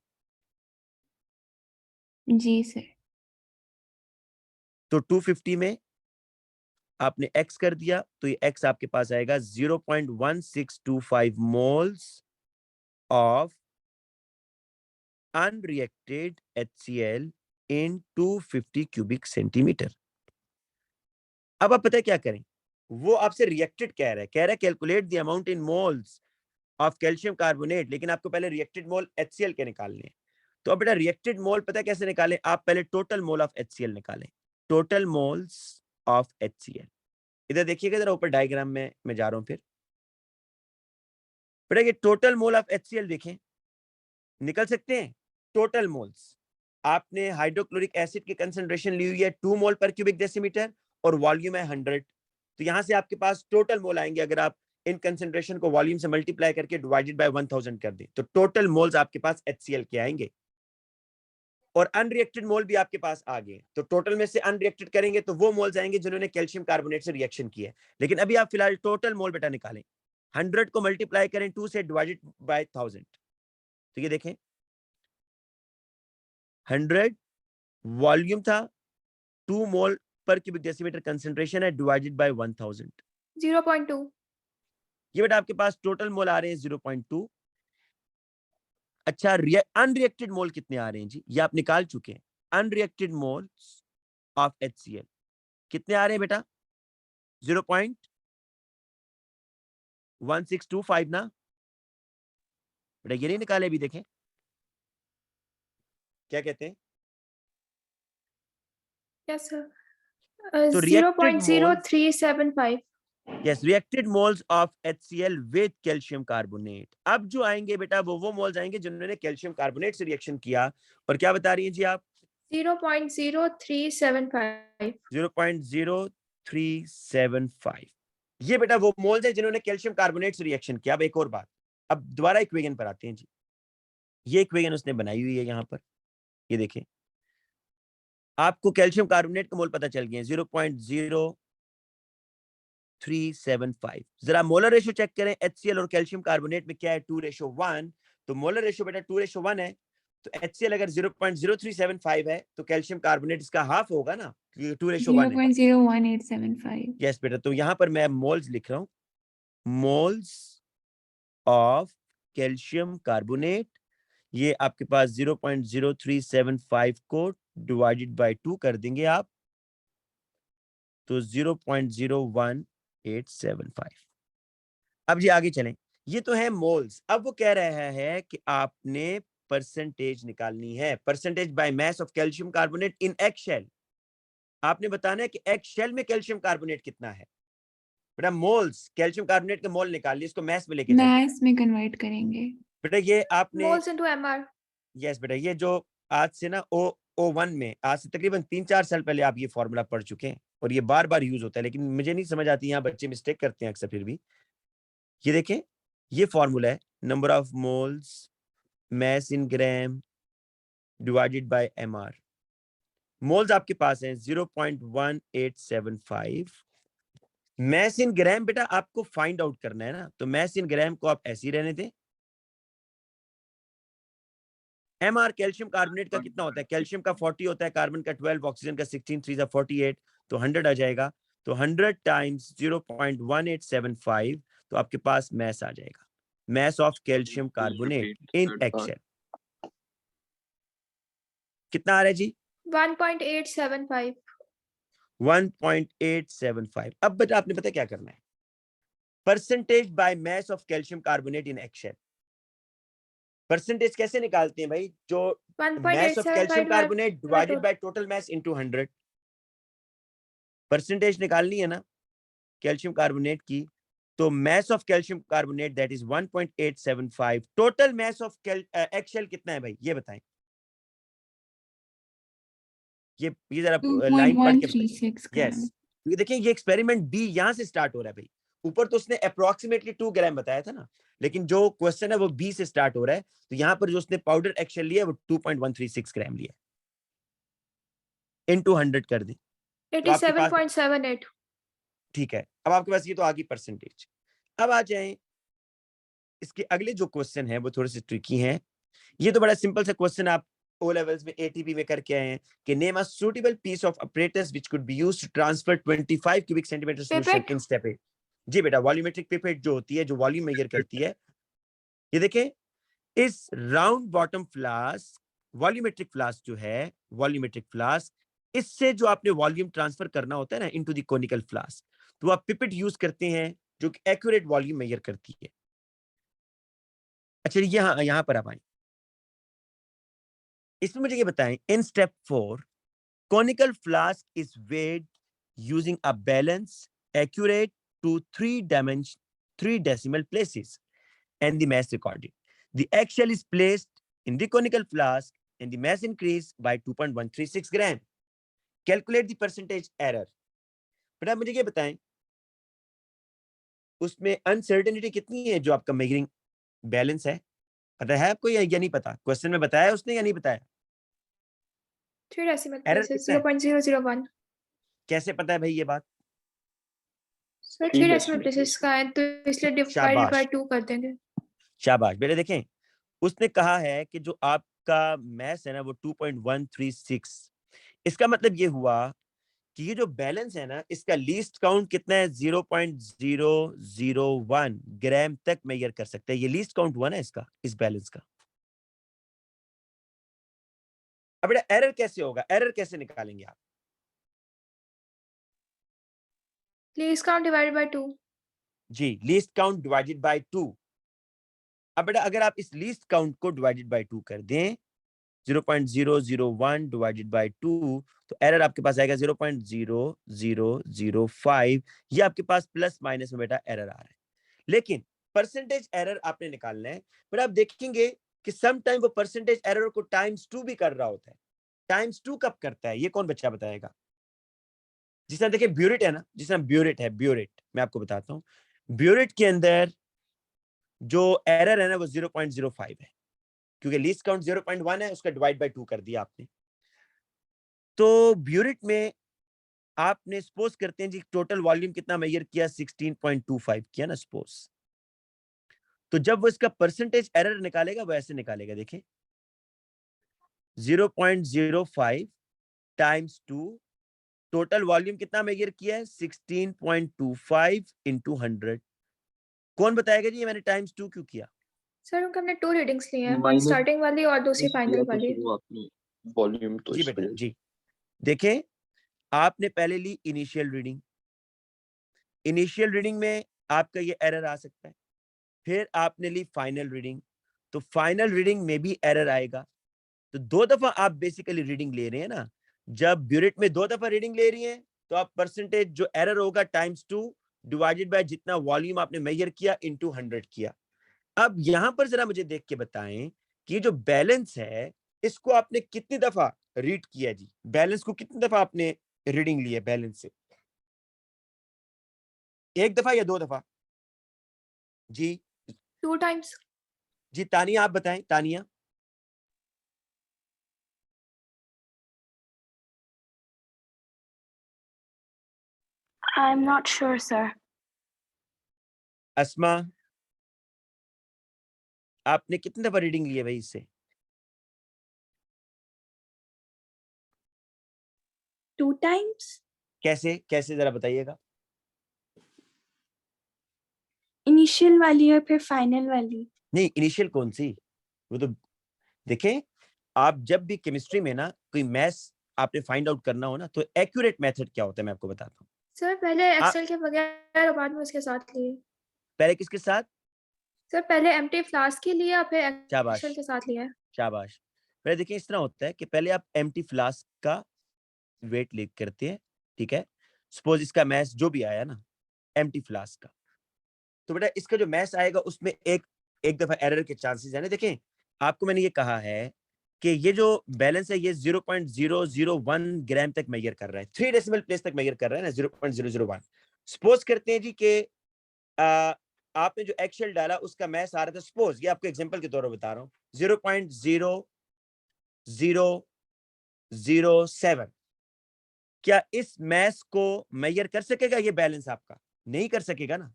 जी सर। तो 250 में आपने x कर दिया, तो ये x आपके पास आएगा 0.1625 moles of unreacted HCl in 250 cubic centimetre. अब आप पता है क्या करें, वो आपसे रिएक्टेड कह रहा है calculate the amount in moles of calcium carbonate, लेकिन आपको पहले रिएक्टेड मोल HCl के निकालने हैं। तो अब बेटा रिएक्टेड मोल पता है कैसे निकालें, आप पहले टोटल मोल ऑफ HCl निकालें, टोटल मोल्स ऑफ HCl। इधर देखिएगा जरा ऊपर डायग्राम में मैं जा रहा हूं, फिर बेटा ये टोटल मोल ऑफ HCl देखें, निकल सकते हैं टोटल मोल्स। आपने हाइड्रोक्लोरिक एसिड की कंसंट्रेशन ली हुई है 2 मोल पर क्यूबिक डेसीमीटर और वॉल्यूम है 100, तो यहां से आपके पास टोटल मोल आएंगे। अगर आप इन कंसंट्रेशन को वॉल्यूम से मल्टीप्लाई करके डिवाइडेड बाय 1000 कर दें, तो टोटल मोल्स आपके पास HCl के आएंगे। और अनरिएक्टेड मोल भी आपके पास आ गए, तो टोटल में से अनरिएक्टेड करेंगे तो वो मोल्स आएंगे जिन्होंने कैल्शियम कार्बोनेट से रिएक्शन किया है। लेकिन अभी आप फिलहाल टोटल मोल बेटा निकालें, 100 को मल्टीप्लाई करें 2 से डिवाइडेड बाय 1000, तो ये देखें 100 वॉल्यूम था, 2 मोल पर क्यूबिक डेसीमीटर कंसंट्रेशन है, डिवाइडेड बाय 1000, 0.2। ये बेटा आपके पास टोटल मोल आ रहे हैं 0.2। अच्छा अनरिएक्टेड मोल कितने आ रहे हैं जी, ये आप निकाल चुके हैं। अनरिएक्टेड मोल्स ऑफ HCl कितने आ रहे हैं बेटा, 0.1625 ना बेटा, ये नहीं निकाले अभी, देखें क्या कहते हैं। Yes sir. तो reacted moles, 0.0375। Yes, reacted moles of HCl with calcium carbonate. अब जो आएंगे बेटा वो मोल्स आएंगे जिन्होंने कैल्शियम कार्बोनेट से रिएक्शन किया। और क्या बता रही हैं जी आप, 0.0375। 0.0375, ये बेटा वो मोल्स हैं जिन्होंने कैल्शियम कार्बोनेट से रिएक्शन किया। अब एक और बात, अब दोबारा इक्वेशन पर आते हैं जी। ये इक्वेशन उसने बनाई हुई है यहाँ पर, ये देखें, आपको कैल्शियम कार्बोनेट का मोल पता चल गया 0.0375। जरा मोलर रेशियो चेक करें HCl और कैल्शियम कार्बोनेट में क्या है, 2:1। तो मोलर रेशियो बेटा 2:1 है, तो HCl अगर 0.0375 है तो कैल्शियम कार्बोनेट इसका हाफ होगा ना, क्योंकि 2:1 है। 0.01875। यस बेटा, तो यहां पर मैं मोल्स लिख रहा हूं, मोल्स ऑफ कैल्शियम कार्बोनेट, ये आपके पास 0.0375 को डिवाइडेड बाय 2 कर देंगे आप, तो 0.01875। अब जी आगे चलें, ये तो है मोल्स। अब वो कह रहा है कि आपने परसेंटेज निकालनी है, percentage by mass of calcium carbonate in egg shell. आपने बताना है कि एग शेल में कैल्शियम कार्बोनेट कितना है। बेटा मोल्स, कैल्शियम कार्बोनेट के मोल निकाल लिए, इसको मैस में लेके जाइए। मैथ्स में कन्वर्ट करेंगे। बेटा ये आपने, मोल्स इनटू एमआर। यस बेटा, ये जो आज से ना O1 में, आज से तकरीबन 3-4 साल पहले आप ये फॉर्मूला पढ़ चुके हैं और ये बार बार यूज होता है, लेकिन मुझे नहीं समझ आती, यहाँ बच्चे मिस्टेक करते हैं अक्सर। फिर भी ये देखें, ये फॉर्मूला है, number of moles mass in gram divided by MR। Moles आपके पास हैं 0.1875, मैस इन ग्राम बेटा आपको फाइंड आउट करना है ना, तो मैस इन ग्राम को आप ऐसे ही रहने दें। MR कैल्शियम कार्बोनेट का कितना होता है, कैल्शियम का 40 होता है, कार्बन का 12, ऑक्सीजन का 16, 3 जा 48, तो 100 आ जाएगा। तो 100 टाइम्स 0.1875, तो आपके पास मैस आ जाएगा, mass of calcium carbonate in eggshell. कितना आ रहा है जी, 1.875। 1.875। अब बेटा आपने पता क्या करना है, percentage by mass of calcium carbonate in eggshell. Percentage कैसे निकालते हैं भाई? जो mass of calcium carbonate divided by total mass into 100, percentage निकालनी है ना कैल्शियम कार्बोनेट की, तो mass of calcium carbonate that is 1.875, total mass of eggshell कितना है भाई, ये बताएं। ये जरा लाइन पढ़ के बताइए। 2.136 यस, क्योंकि देखिए ये एक्सपेरिमेंट बी यहां से स्टार्ट हो रहा है भाई। ऊपर तो उसने अप्रोक्सीमेटली 2 ग्राम बताया था ना, लेकिन जो क्वेश्चन है वो बी से स्टार्ट हो रहा है, तो यहाँ पर जो उसने पाउडर एगशेल लिया वो 2.136 ग्राम लिया, इनटू 100 कर दें, 87.78। ठीक है। अब आपके पास ये तो आ गई परसेंटेज। अब आ जाए इसके अगले जो क्वेश्चन है वो थोड़े से ट्रिकी हैं। ये तो बड़ा सिंपल सा क्वेश्चन आप ओ लेवल्स में एटीपी में करके आए हैं कि name a suitable piece of apparatus which could be used to transfer 25 cubic centimeter solution in step 8। जी बेटा, वॉल्यूमेट्रिक पिपेट जो होती है, जो वॉल्यूम मेजर करती है, ये देखें इस round bottom flask, volumetric flask जो है, वॉल्यूमेट्रिक फ्लास्क, इससे जो आपने वॉल्यूम ट्रांसफर करना होता है ना इनटू द कोनिकल फ्लास्क, तो आप पिपेट यूज करते हैं जो कि एक्यूरेट वॉल्यूम मेजर करती है। अच्छा यहां पर आप आए, इसमें मुझे ये बताएं, in step 4 conical flask is weighed using a balance accurate to 3 decimal places and the mass recorded. The eggshell is placed in the conical flask and the mass increased by 2.136 gram. Calculate the percentage error. पर आप मुझे ये बताएं, उसमें अनसर्टेनिटी कितनी है जो आपका मेजरिंग बैलेंस है? पता है आपको या नहीं पता? क्वेश्चन में बताया उसने या नहीं बताया? 3 decimal एरर places, कितना है? 0.001। कैसे पता है भाई ये बात? सर 3 decimal places का है तो इसलिए डिवाइडेड बाय 2 कर देंगे। शाबाश बेटे। देखें उसने कहा है कि जो आपका मैस है ना वो 2.136, इसका मतलब ये हुआ कि ये जो बैलेंस है ना इसका लीस्ट काउंट कितना है? 0.001 ग्राम तक मेजर कर सकते हैं। ये लीस्ट काउंट हुआ ना इसका, इस बैलेंस का। अब बेटा एरर कैसे होगा? एरर कैसे निकालेंगे आप? Least count divided by 2। जी, लीस्ट काउंट डिवाइडेड बाय 2। अब बेटा अगर आप इस लीस्ट काउंट को डिवाइडेड बाय 2 कर दें, 0.001 डिवाइडेड बाय 2, तो एरर आपके पास आएगा 0.0005। ये आपके पास प्लस माइनस में बेटा एरर आ रहा है, लेकिन परसेंटेज एरर आपने निकालना है। पर आप देखेंगे कि सम टाइम वो परसेंटेज एरर को टाइम्स 2 भी कर रहा होता है। टाइम्स 2 कब करता है ये कौन बच्चा बताएगा? जिस तरह देखिए ब्यूरेट है ना, जिस तरह ब्यूरेट है, ब्यूरेट मैं आपको बताता हूँ, ब्यूरेट के अंदर जो एरर है ना वो 0.05 है, क्योंकि लीस्ट काउंट 0.1 है, उसका डिवाइड बाय 2 कर दिया आपने। तो ब्यूरेट में आपने सपोज करते हैं जी टोटल वॉल्यूम कितना मेजर किया? 16.25 किया ना सपोज। तो जब वो इसका परसेंटेज एरर निकालेगा वो ऐसे निकालेगा, देखें 0.05 टाइम्स 2, टोटल वॉल्यूम कितना मेजर किया है? 16.25 इंटू 100। कौन बताएगा जी ये मैंने टाइम्स 2 क्यों किया? सर उनका हमने 2 रीडिंग्स लिए हैं, वन स्टार्टिंग वाली और दूसरी फाइनल वाली। वॉल्यूम तो जी इस बेटा पे जी, देखें आपने पहले ली इनिशियल रीडिंग, इनिशियल रीडिंग में आपका ये एरर आ सकता है। फिर आपने ली फाइनल रीडिंग, तो फाइनल रीडिंग में भी एरर आएगा। तो 2 दफा आप बेसिकली रीडिंग ले रहे हैं ना। जब ब्यूरेट में 2 दफा रीडिंग ले रही हैं तो आप परसेंटेज जो एरर होगा टाइम्स 2 डिवाइडेड बाय जितना वॉल्यूम आपने मेजर किया इनटू 100 किया। अब यहां पर जरा मुझे देख के बताएं कि जो बैलेंस है इसको आपने कितनी दफा रीड किया जी? बैलेंस को कितनी दफा आपने रीडिंग ली है बैलेंस से? 1 दफा या 2 दफा? जी 2 टाइम्स। जी तानिया आप बताएं, Tania. I'm not sure, sir. अस्मा आपने कितनी दफा रीडिंग ली है भाई इससे? 2 times? कैसे कैसे जरा बताइएगा। इनिशियल वाली और फिर फाइनल वाली। नहीं इनिशियल कौन सी? वो तो देखें, आप जब भी केमिस्ट्री में ना कोई मैथ्स आपने फाइंड आउट करना हो ना तो एक्यूरेट मेथड क्या होता है मैं आपको बताता हूँ। सर पहले एक्सेल के बगैर और बाद में उसके साथ लिए। पहले किसके साथ? सर पहले एम्प्टी फ्लास्क के लिए या फिर शाबाश एक्सेल के साथ लिया है? शाबाश। पहले देखिए इस तरह होता है कि पहले आप एम्प्टी फ्लास्क का वेट लिख करते हैं, ठीक है। सपोज इसका मैस जो भी आया ना एम्प्टी फ्लास्क का, तो बेटा इसका जो मैस आएगा उसमें एक दफा एरर के चांसेस है ना। देखें आपको मैंने ये कहा है कि ये जो बैलेंस है ये 0.001 ग्राम तक मेजर कर रहा है, 3 डेसिमल प्लेस तक मेजर कर रहा है ना, 0.001। सपोज करते हैं जी कि आपने जो एक्सेल डाला उसका मैस आ रहा था, सपोज ये आपको एग्जांपल के तौर पर बता रहा हूँ 0.0007। क्या इस मैस को मेजर कर सकेगा ये बैलेंस आपका? नहीं कर सकेगा ना।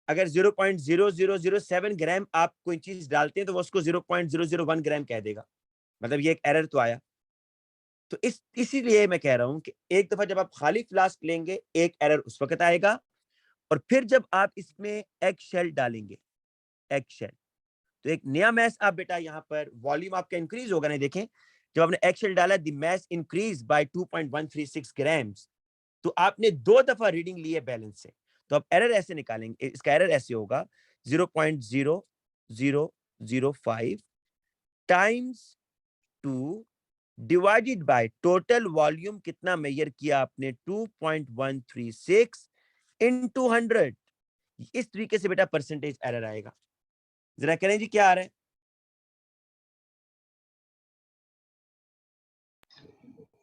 अगर 0.0007 ग्राम आप कोई चीज डालते हैं तो वो उसको 0.001 ग्राम कह देगा, मतलब ये एक एरर तो आया। तो इसीलिए मैं कह रहा हूं कि एक दफा जब आप खाली फ्लास्क लेंगे एक एरर उस वक्त आएगा, और फिर जब आप इसमें एग शेल डालेंगे, एग शेल, तो एक नया मैस आप बेटा यहाँ पर वॉल्यूम आपका इंक्रीज होगा। नहीं देखें जब आपने एग शेल डाला the mass increase by 2.136 grams, तो आपने 2 दफा रीडिंग ली है बैलेंस से, तो आप एरर ऐसे निकालेंगे, इसका एरर ऐसे होगा 0.0005 times 2 divided by total volume कितना मेजर किया आपने 2.136 इनटू 100। इस तरीके से बेटा परसेंटेज एरर आएगा। जरा करें जी क्या आ रहा है?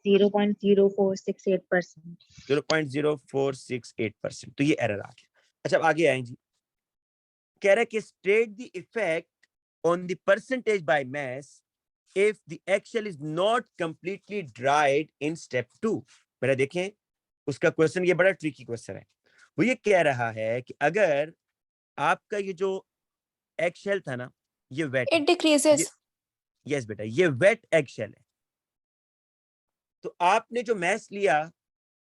0.0468%। 0.0468%, तो ये एरर आ गया। अच्छा अब आगे आए जी, कह रहा है कि state the effect on the percentage by mass if the eggshell is not completely dried in step 2। मेरा देखें उसका क्वेश्चन, ये बड़ा ट्रिकी क्वेश्चन है। वो ये कह रहा है कि अगर आपका ये जो एक्सेल था ना ये वेट, It decreases. यस बेटा ये वेट एक्सेल है, तो आपने जो मैस लिया,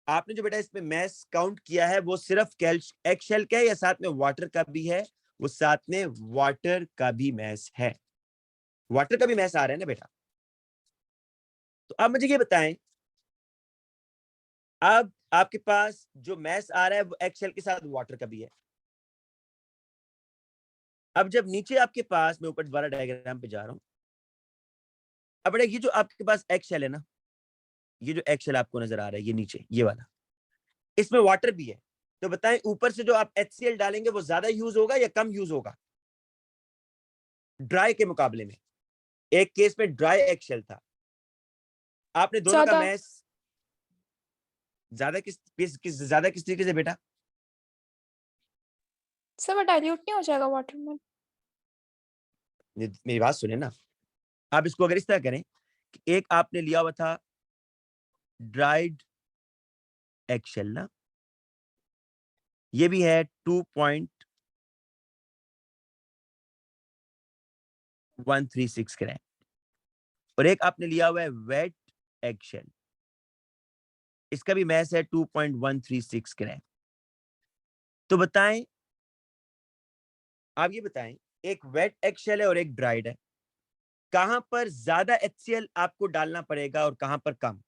आपने जो बेटा इसमें मैस काउंट किया है वो सिर्फ एक्सेल का है या साथ में वाटर का भी है? वो साथ में वाटर का भी मैस है, वाटर का भी मैस आ रहा है ना बेटा। तो अब मुझे ये बताएं, अब आपके पास जो मैस आ रहा है वो एक्सेल के साथ वाटर का भी है। अब जब नीचे आपके पास, मैं ऊपर दोबारा डायग्राम पे जा रहा हूं, अब बेटा ये जो आपके पास एक्सेल है ना, ये जो एक्सेल आपको नजर आ रहा है ये नीचे ये वाला, इसमें वाटर भी है। तो बताएं ऊपर से जो आप HCl डालेंगे वो ज्यादा यूज होगा या कम यूज होगा ड्राई के मुकाबले में? एक केस में ड्राई एक्सेल था, आपने दोनों का मैस ज्यादा किस तरीके से बेटा? सर वो डाइल्यूट नहीं हो जाएगा वाटर में? मेरी बात सुने ना, आप इसको अगर इस तरह करें कि एक आपने लिया हुआ था ड्राइड एक्सेल ना, ये भी है 2.136 ग्राम, और एक आपने लिया हुआ है वेट एक्सेल, इसका भी मैस है 2.136 ग्राम। तो बताएं, आप ये बताएं, एक वेट एक्सेल है और एक ड्राइड है, कहां पर ज्यादा HCl आपको डालना पड़ेगा और कहां पर कम?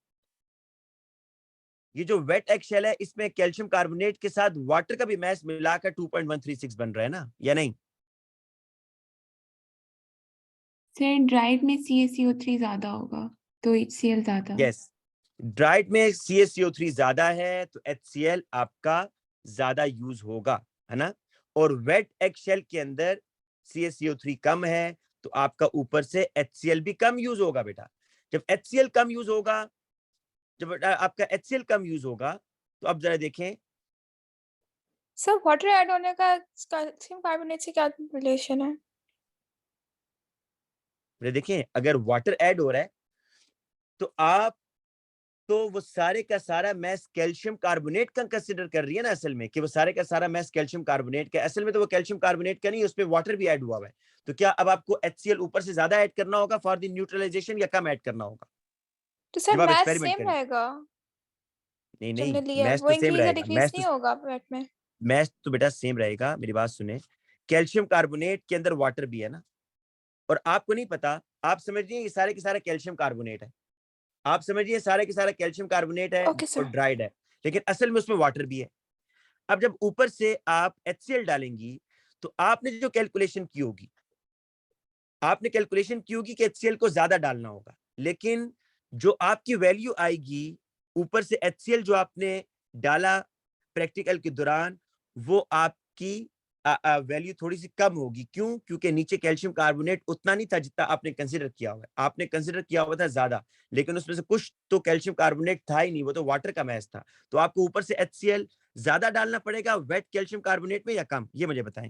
ये जो वेट एक्सेल है इसमें कैल्शियम कार्बोनेट के साथ वाटर का भी मैस मिलाकर 2.136 बन रहा है ना, या नहीं? सर ड्राइड में CaCO3 ज्यादा होगा तो HCl ज्यादा। यस, ड्राइड में CaCO3 ज्यादा है तो HCl आपका ज्यादा यूज होगा, है ना। और वेट एक्सेल के अंदर CaCO3 कम है तो आपका ऊपर से HCl भी कम यूज होगा बेटा। जब HCl कम यूज होगा, जब आपका HCl कम यूज होगा, तो अब जरा देखें सर वाटर ऐड होने का कैल्शियम कार्बोनेट से क्या रिलेशन है? देखें अगर वाटर ऐड हो रहा है तो आप तो वो सारे का सारा मैस कैल्शियम कार्बोनेट का कंसीडर कर रही है ना, असल में कि वो सारे का सारा मैस कैल्शियम कार्बोनेट का, असल में तो वो कैल्शियम कार्बोनेट का नहीं, उसमें वाटर भी ऐड हुआ है। तो क्या अब आपको HCl ऊपर से ज्यादा ऐड करना होगा फॉर द न्यूट्रलाइजेशन या कम ऐड करना होगा? तो सर जब आप मैथ एक्सपेरिमेंट सेम करें, रहेगा नहीं जो हमने नहीं लिया है, मैस वो तो सेम इंक्रीज या रहेगा, डिक्रीज नहीं होगा वेट में? मैस तो बेटा सेम रहेगा। मेरी बात सुने, कैल्शियम कार्बोनेट के अंदर वाटर भी है ना, और आपको नहीं पता, आप समझिए ये सारे के सारे कैल्शियम कार्बोनेट है, आप समझिए सारे के सारे कैल्शियम कार्बोनेट है ओके और सर। ड्राइड है, लेकिन असल में उसमें वाटर भी है। अब जब ऊपर से आप HCl डालेंगी तो आपने जो कैलकुलेशन की होगी, आपने कैलकुलेशन की होगी कि HCl को ज्यादा डालना होगा, लेकिन जो आपकी वैल्यू आएगी ऊपर से HCl जो आपने डाला प्रैक्टिकल के दौरान, वो आपकी वैल्यू थोड़ी सी कम होगी। क्यों? क्योंकि नीचे कैल्शियम कार्बोनेट उतना नहीं था जितना आपने कंसीडर किया हुआ है। आपने कंसीडर किया हुआ था ज्यादा, लेकिन उसमें से कुछ तो कैल्शियम कार्बोनेट था ही नहीं, वो तो वाटर का मैच था। तो आपको ऊपर से HCl ज्यादा डालना पड़ेगा वेट कैल्शियम कार्बोनेट में या कम, ये मुझे बताएं।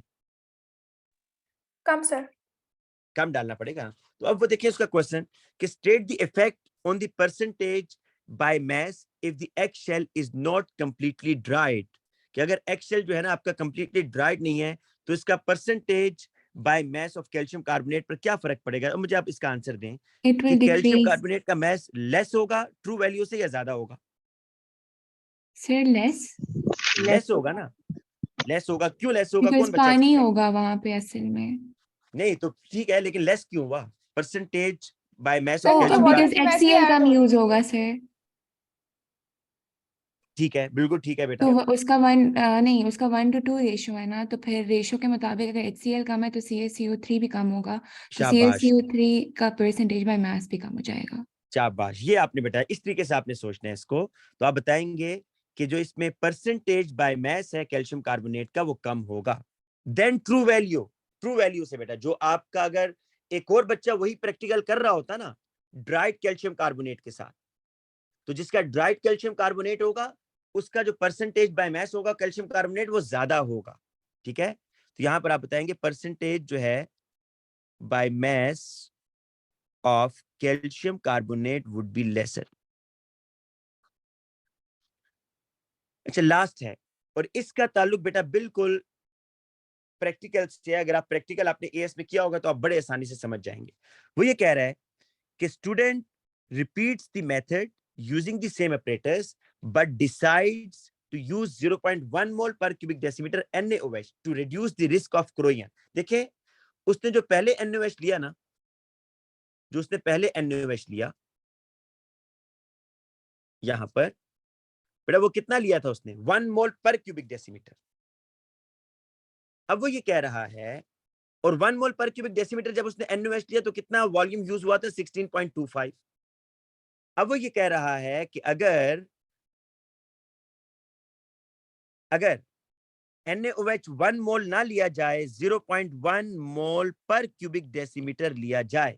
कम सर। कम डालना पड़ेगा। तो अब वो देखिए उसका क्वेश्चन कि state the effect on the percentage by mass if the egg shell is not completely dried, कि अगर एग शेल जो है ना आपका कंप्लीटली ड्राइड नहीं है तो इसका percentage by mass of calcium carbonate पर क्या फर्क पड़ेगा। अब मुझे आप इसका आंसर दें It कि will कैल्शियम decrease. कार्बोनेट का मास लेस होगा ट्रू वैल्यू से या ज्यादा होगा? Sir, less. लेस होगा ना, लेस होगा। क्यों लेस होगा? Because कौन बच्चा पानी एक्सप्लेन? होगा वहां पे असल में. नहीं तो ठीक है, लेकिन लेस क्यों हुआ? Percentage by mass sir of Oh, क्योंकि कैल्शियम because वॉल्यूम कार्बोनेट। की वैसे ही HCl ऐड कम हो यूज रही होगा है। सर. ठीक है, बिल्कुल ठीक है बेटा। तो उसका नहीं, उसका 1 to 2 रेशो है ना, तो फिर रेशो के मुताबिक अगर HCl कम है तो CaCO3 भी कम होगा, तो शाबाश, CaCO3 का परसेंटेज बाय मास भी कम हो जाएगा. शाबाश, ये आपने बताया। इस तरीके से आपने सोचना है इसको। तो आप बताएंगे कि जो इसमें परसेंटेज बाय मास है कैल्शियम कार्बोनेट का वो कम होगा। Then true value, true value से बेटा जो आपका, अगर एक और बच्चा वही प्रैक्टिकल कर रहा होता ना ड्राइड कैल्शियम कार्बोनेट के साथ, तो जिसका ड्राइड कैल्शियम कार्बोनेट होगा उसका जो परसेंटेज बाय मास होगा कैल्शियम कार्बोनेट वो ज्यादा होगा। ठीक है, तो यहां पर आप बताएंगे परसेंटेज जो है bye mass of calcium carbonate would be lesser. अच्छा, लास्ट है, और इसका ताल्लुक बेटा बिल्कुल प्रैक्टिकल से। अगर आप प्रैक्टिकल आपने एएस में किया होगा तो आप बड़े आसानी से समझ जाएंगे। वो ये कह रहा है कि student repeats the method using the same apparatus but decides to use 0.1 mole per cubic decimeter NaOH to reduce the risk of corrosion। देखिए उसने जो पहले NaOH लिया ना, जो उसने पहले NaOH लिया यहां पर बेटा, वो कितना लिया था उसने? 1 मोल पर क्यूबिक डेसीमीटर। अब वो ये कह रहा है, और 1 मोल पर क्यूबिक डेसीमीटर जब उसने NaOH लिया तो कितना वॉल्यूम यूज हुआ था? 16.25। अब वो ये कह रहा है कि अगर NaOH 1 मोल ना लिया जाए, 0.1 मोल पर क्यूबिक डेसीमीटर लिया जाए,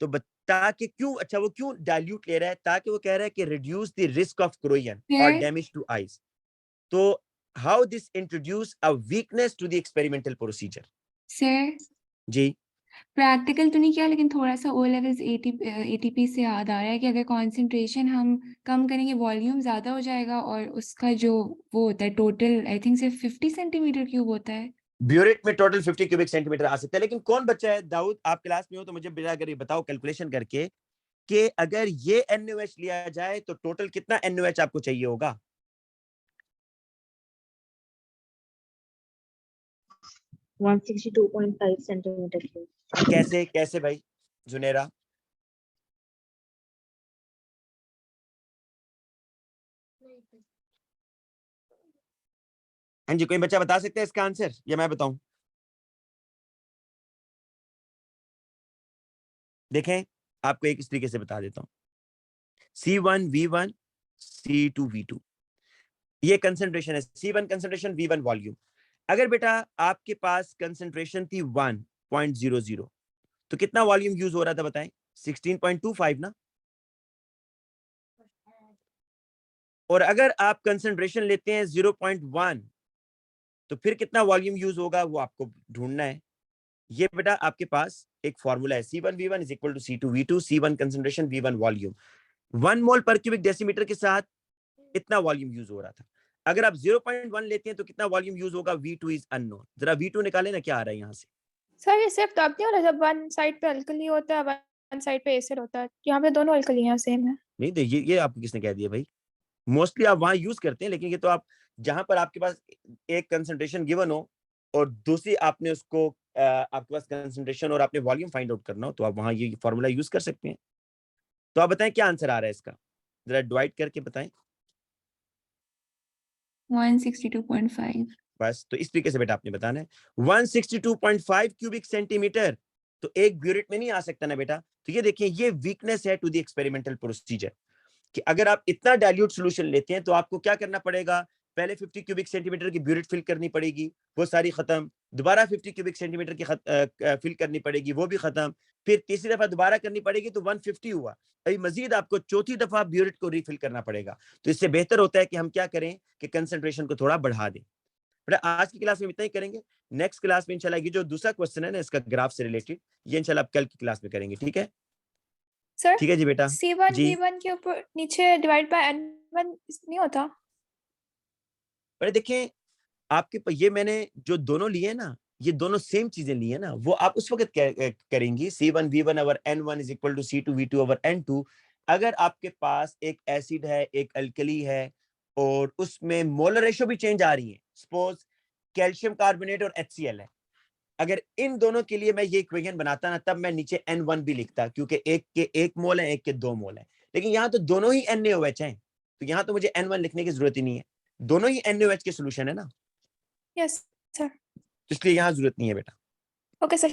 तो ताकि क्यों, अच्छा वो क्यों डाइल्यूट ले रहा है? ताकि वो कह रहा है कि reduce the risk of corrosion और Sir, डैमेज टू आईज। तो how this introduce a weakness to the experimental procedure. sir, जी, प्रैक्टिकल तो नहीं किया, लेकिन थोड़ा सा ओ लेवल्स ATP से याद आ रहा है कि अगर कंसंट्रेशन हम कम करेंगे वॉल्यूम ज्यादा हो जाएगा, और उसका जो वो होता है टोटल आई थिंक सिर्फ 50 सेंटीमीटर क्यूब होता है। ब्यूरेट में टोटल 50 क्यूबिक सेंटीमीटर आ सकता है। लेकिन कौन बच्चा है दाऊद, आप क्लास में हो तो मुझे बेटा अगर ये बताओ कैलकुलेशन करके कि अगर ये NaOH लिया जाए तो टोटल कितना NaOH आपको चाहिए होगा? 162.5 सेंटीमीटर क्यूब। कैसे कैसे भाई जुनेरा? हाँ जी, कोई बच्चा बता सकता है इसका आंसर या मैं बताऊं? देखें, आपको एक इस तरीके से बता देता हूं। C1V1 C2V2 ये कंसंट्रेशन है। C1 concentration, V1 volume. अगर बेटा आपके पास कंसंट्रेशन थी 1.00 तो कितना वॉल्यूम यूज हो रहा था बताएं? 16.25 ना। और अगर आप कंसंट्रेशन लेते हैं 0.1 तो फिर कितना वॉल्यूम यूज होगा वो आपको ढूंढना है। ये बेटा आपके पास एक फॉर्मूला है, C1V1 is equal to C2V2, C1 concentration, V1 volume. 1 mole per cubic decimetre के साथ इतना वॉल्यूम यूज हो रहा था। अगर आप 0.1 लेते हैं तो कितना वॉल्यूम यूज होगा? V2 is unknown. जरा V2 निकाले ना, क्या आ रहा है यहाँ से? सर ये सिर्फ तब नहीं हो रहा जब वन साइड पे अल्कली होता है, वन साइड पे एसिड होता है। यहाँ पे दोनों अल्कली हैं, सेम है। नहीं तो ये आपको किसने कह दिया भाई? मोस्टली आप वहां यूज करते हैं, लेकिन ये तो आप जहां पर आपके पास एक कंसंट्रेशन गिवन हो और दूसरी आपने उसको आपके पास कंसंट्रेशन और आपने वॉल्यूम फाइंड आउट करना हो तो आप वहां ये फॉर्मूला यूज कर सकते हैं। तो आप बताएं क्या आंसर आ रहा है इसका, जरा डिवाइड करके बताएं। 162.5। बस, तो इस तरीके से बेटा आपने बताना है 162.5 क्यूबिक सेंटीमीटर, तो एक ब्यूरेट में नहीं आ सकता ना बेटा। तो ये देखिए, ये वीकनेस है टू द एक्सपेरिमेंटल प्रोसीजर कि अगर आप इतना डाइल्यूट सॉल्यूशन लेते हैं तो आपको क्या करना पड़ेगा, पहले 50 क्यूबिक सेंटीमीटर की ब्यूरेट फिल करनी पड़ेगी, वो सारी खत्म, दोबारा 50 क्यूबिक सेंटीमीटर की फिल करनी पड़ेगी, वो भी खत्म, फिर तीसरी दफा दोबारा करनी पड़ेगी तो 150 हुआ, अभी मजीद आपको चौथी दफा ब्यूरेट को रिफिल करना पड़ेगा। तो इससे बेहतर होता है कि हम क्या करें कि कंसंट्रेशन को थोड़ा बढ़ा दें। बेटा आज की क्लास में इतना ही करेंगे, नेक्स्ट क्लास में इंशाल्लाह ये जो दूसरा क्वेश्चन है ना इसका ग्राफ से रिलेटेड, ये इंशाल्लाह कल की क्लास में करेंगे, ठीक है? सर ठीक है जी बेटा। C1 जी V1 के ऊपर नीचे डिवाइड बाय N1 नहीं होता? बेटा देखें, आपके ये मैंने जो दोनों लिए ना, ये दोनों सेम चीजें ली है ना, वो आप उस वक्त करेंगी C1 V1 over N1 is equal to C2 V2 over N2। अगर आपके पास एक एसिड है, एक अल्कली है, और उसमें मोलर रेशो भी चेंज आ रही है, सपोज कैल्शियम कार्बोनेट और HCl है, अगर इन दोनों के लिए मैं ये इक्वेशन बनाता ना, तब मैं नीचे N1 भी लिखता, क्योंकि एक के 1 मोल है, एक के 2 मोल है। लेकिन यहाँ तो दोनों ही NaOH हैं, तो यहाँ तो मुझे N1 लिखने की जरूरत ही नहीं है, दोनों ही NaOH के सोल्यूशन है ना, यस सर। इसलिए यहाँ जरूरत नहीं है बेटा। Okay sir.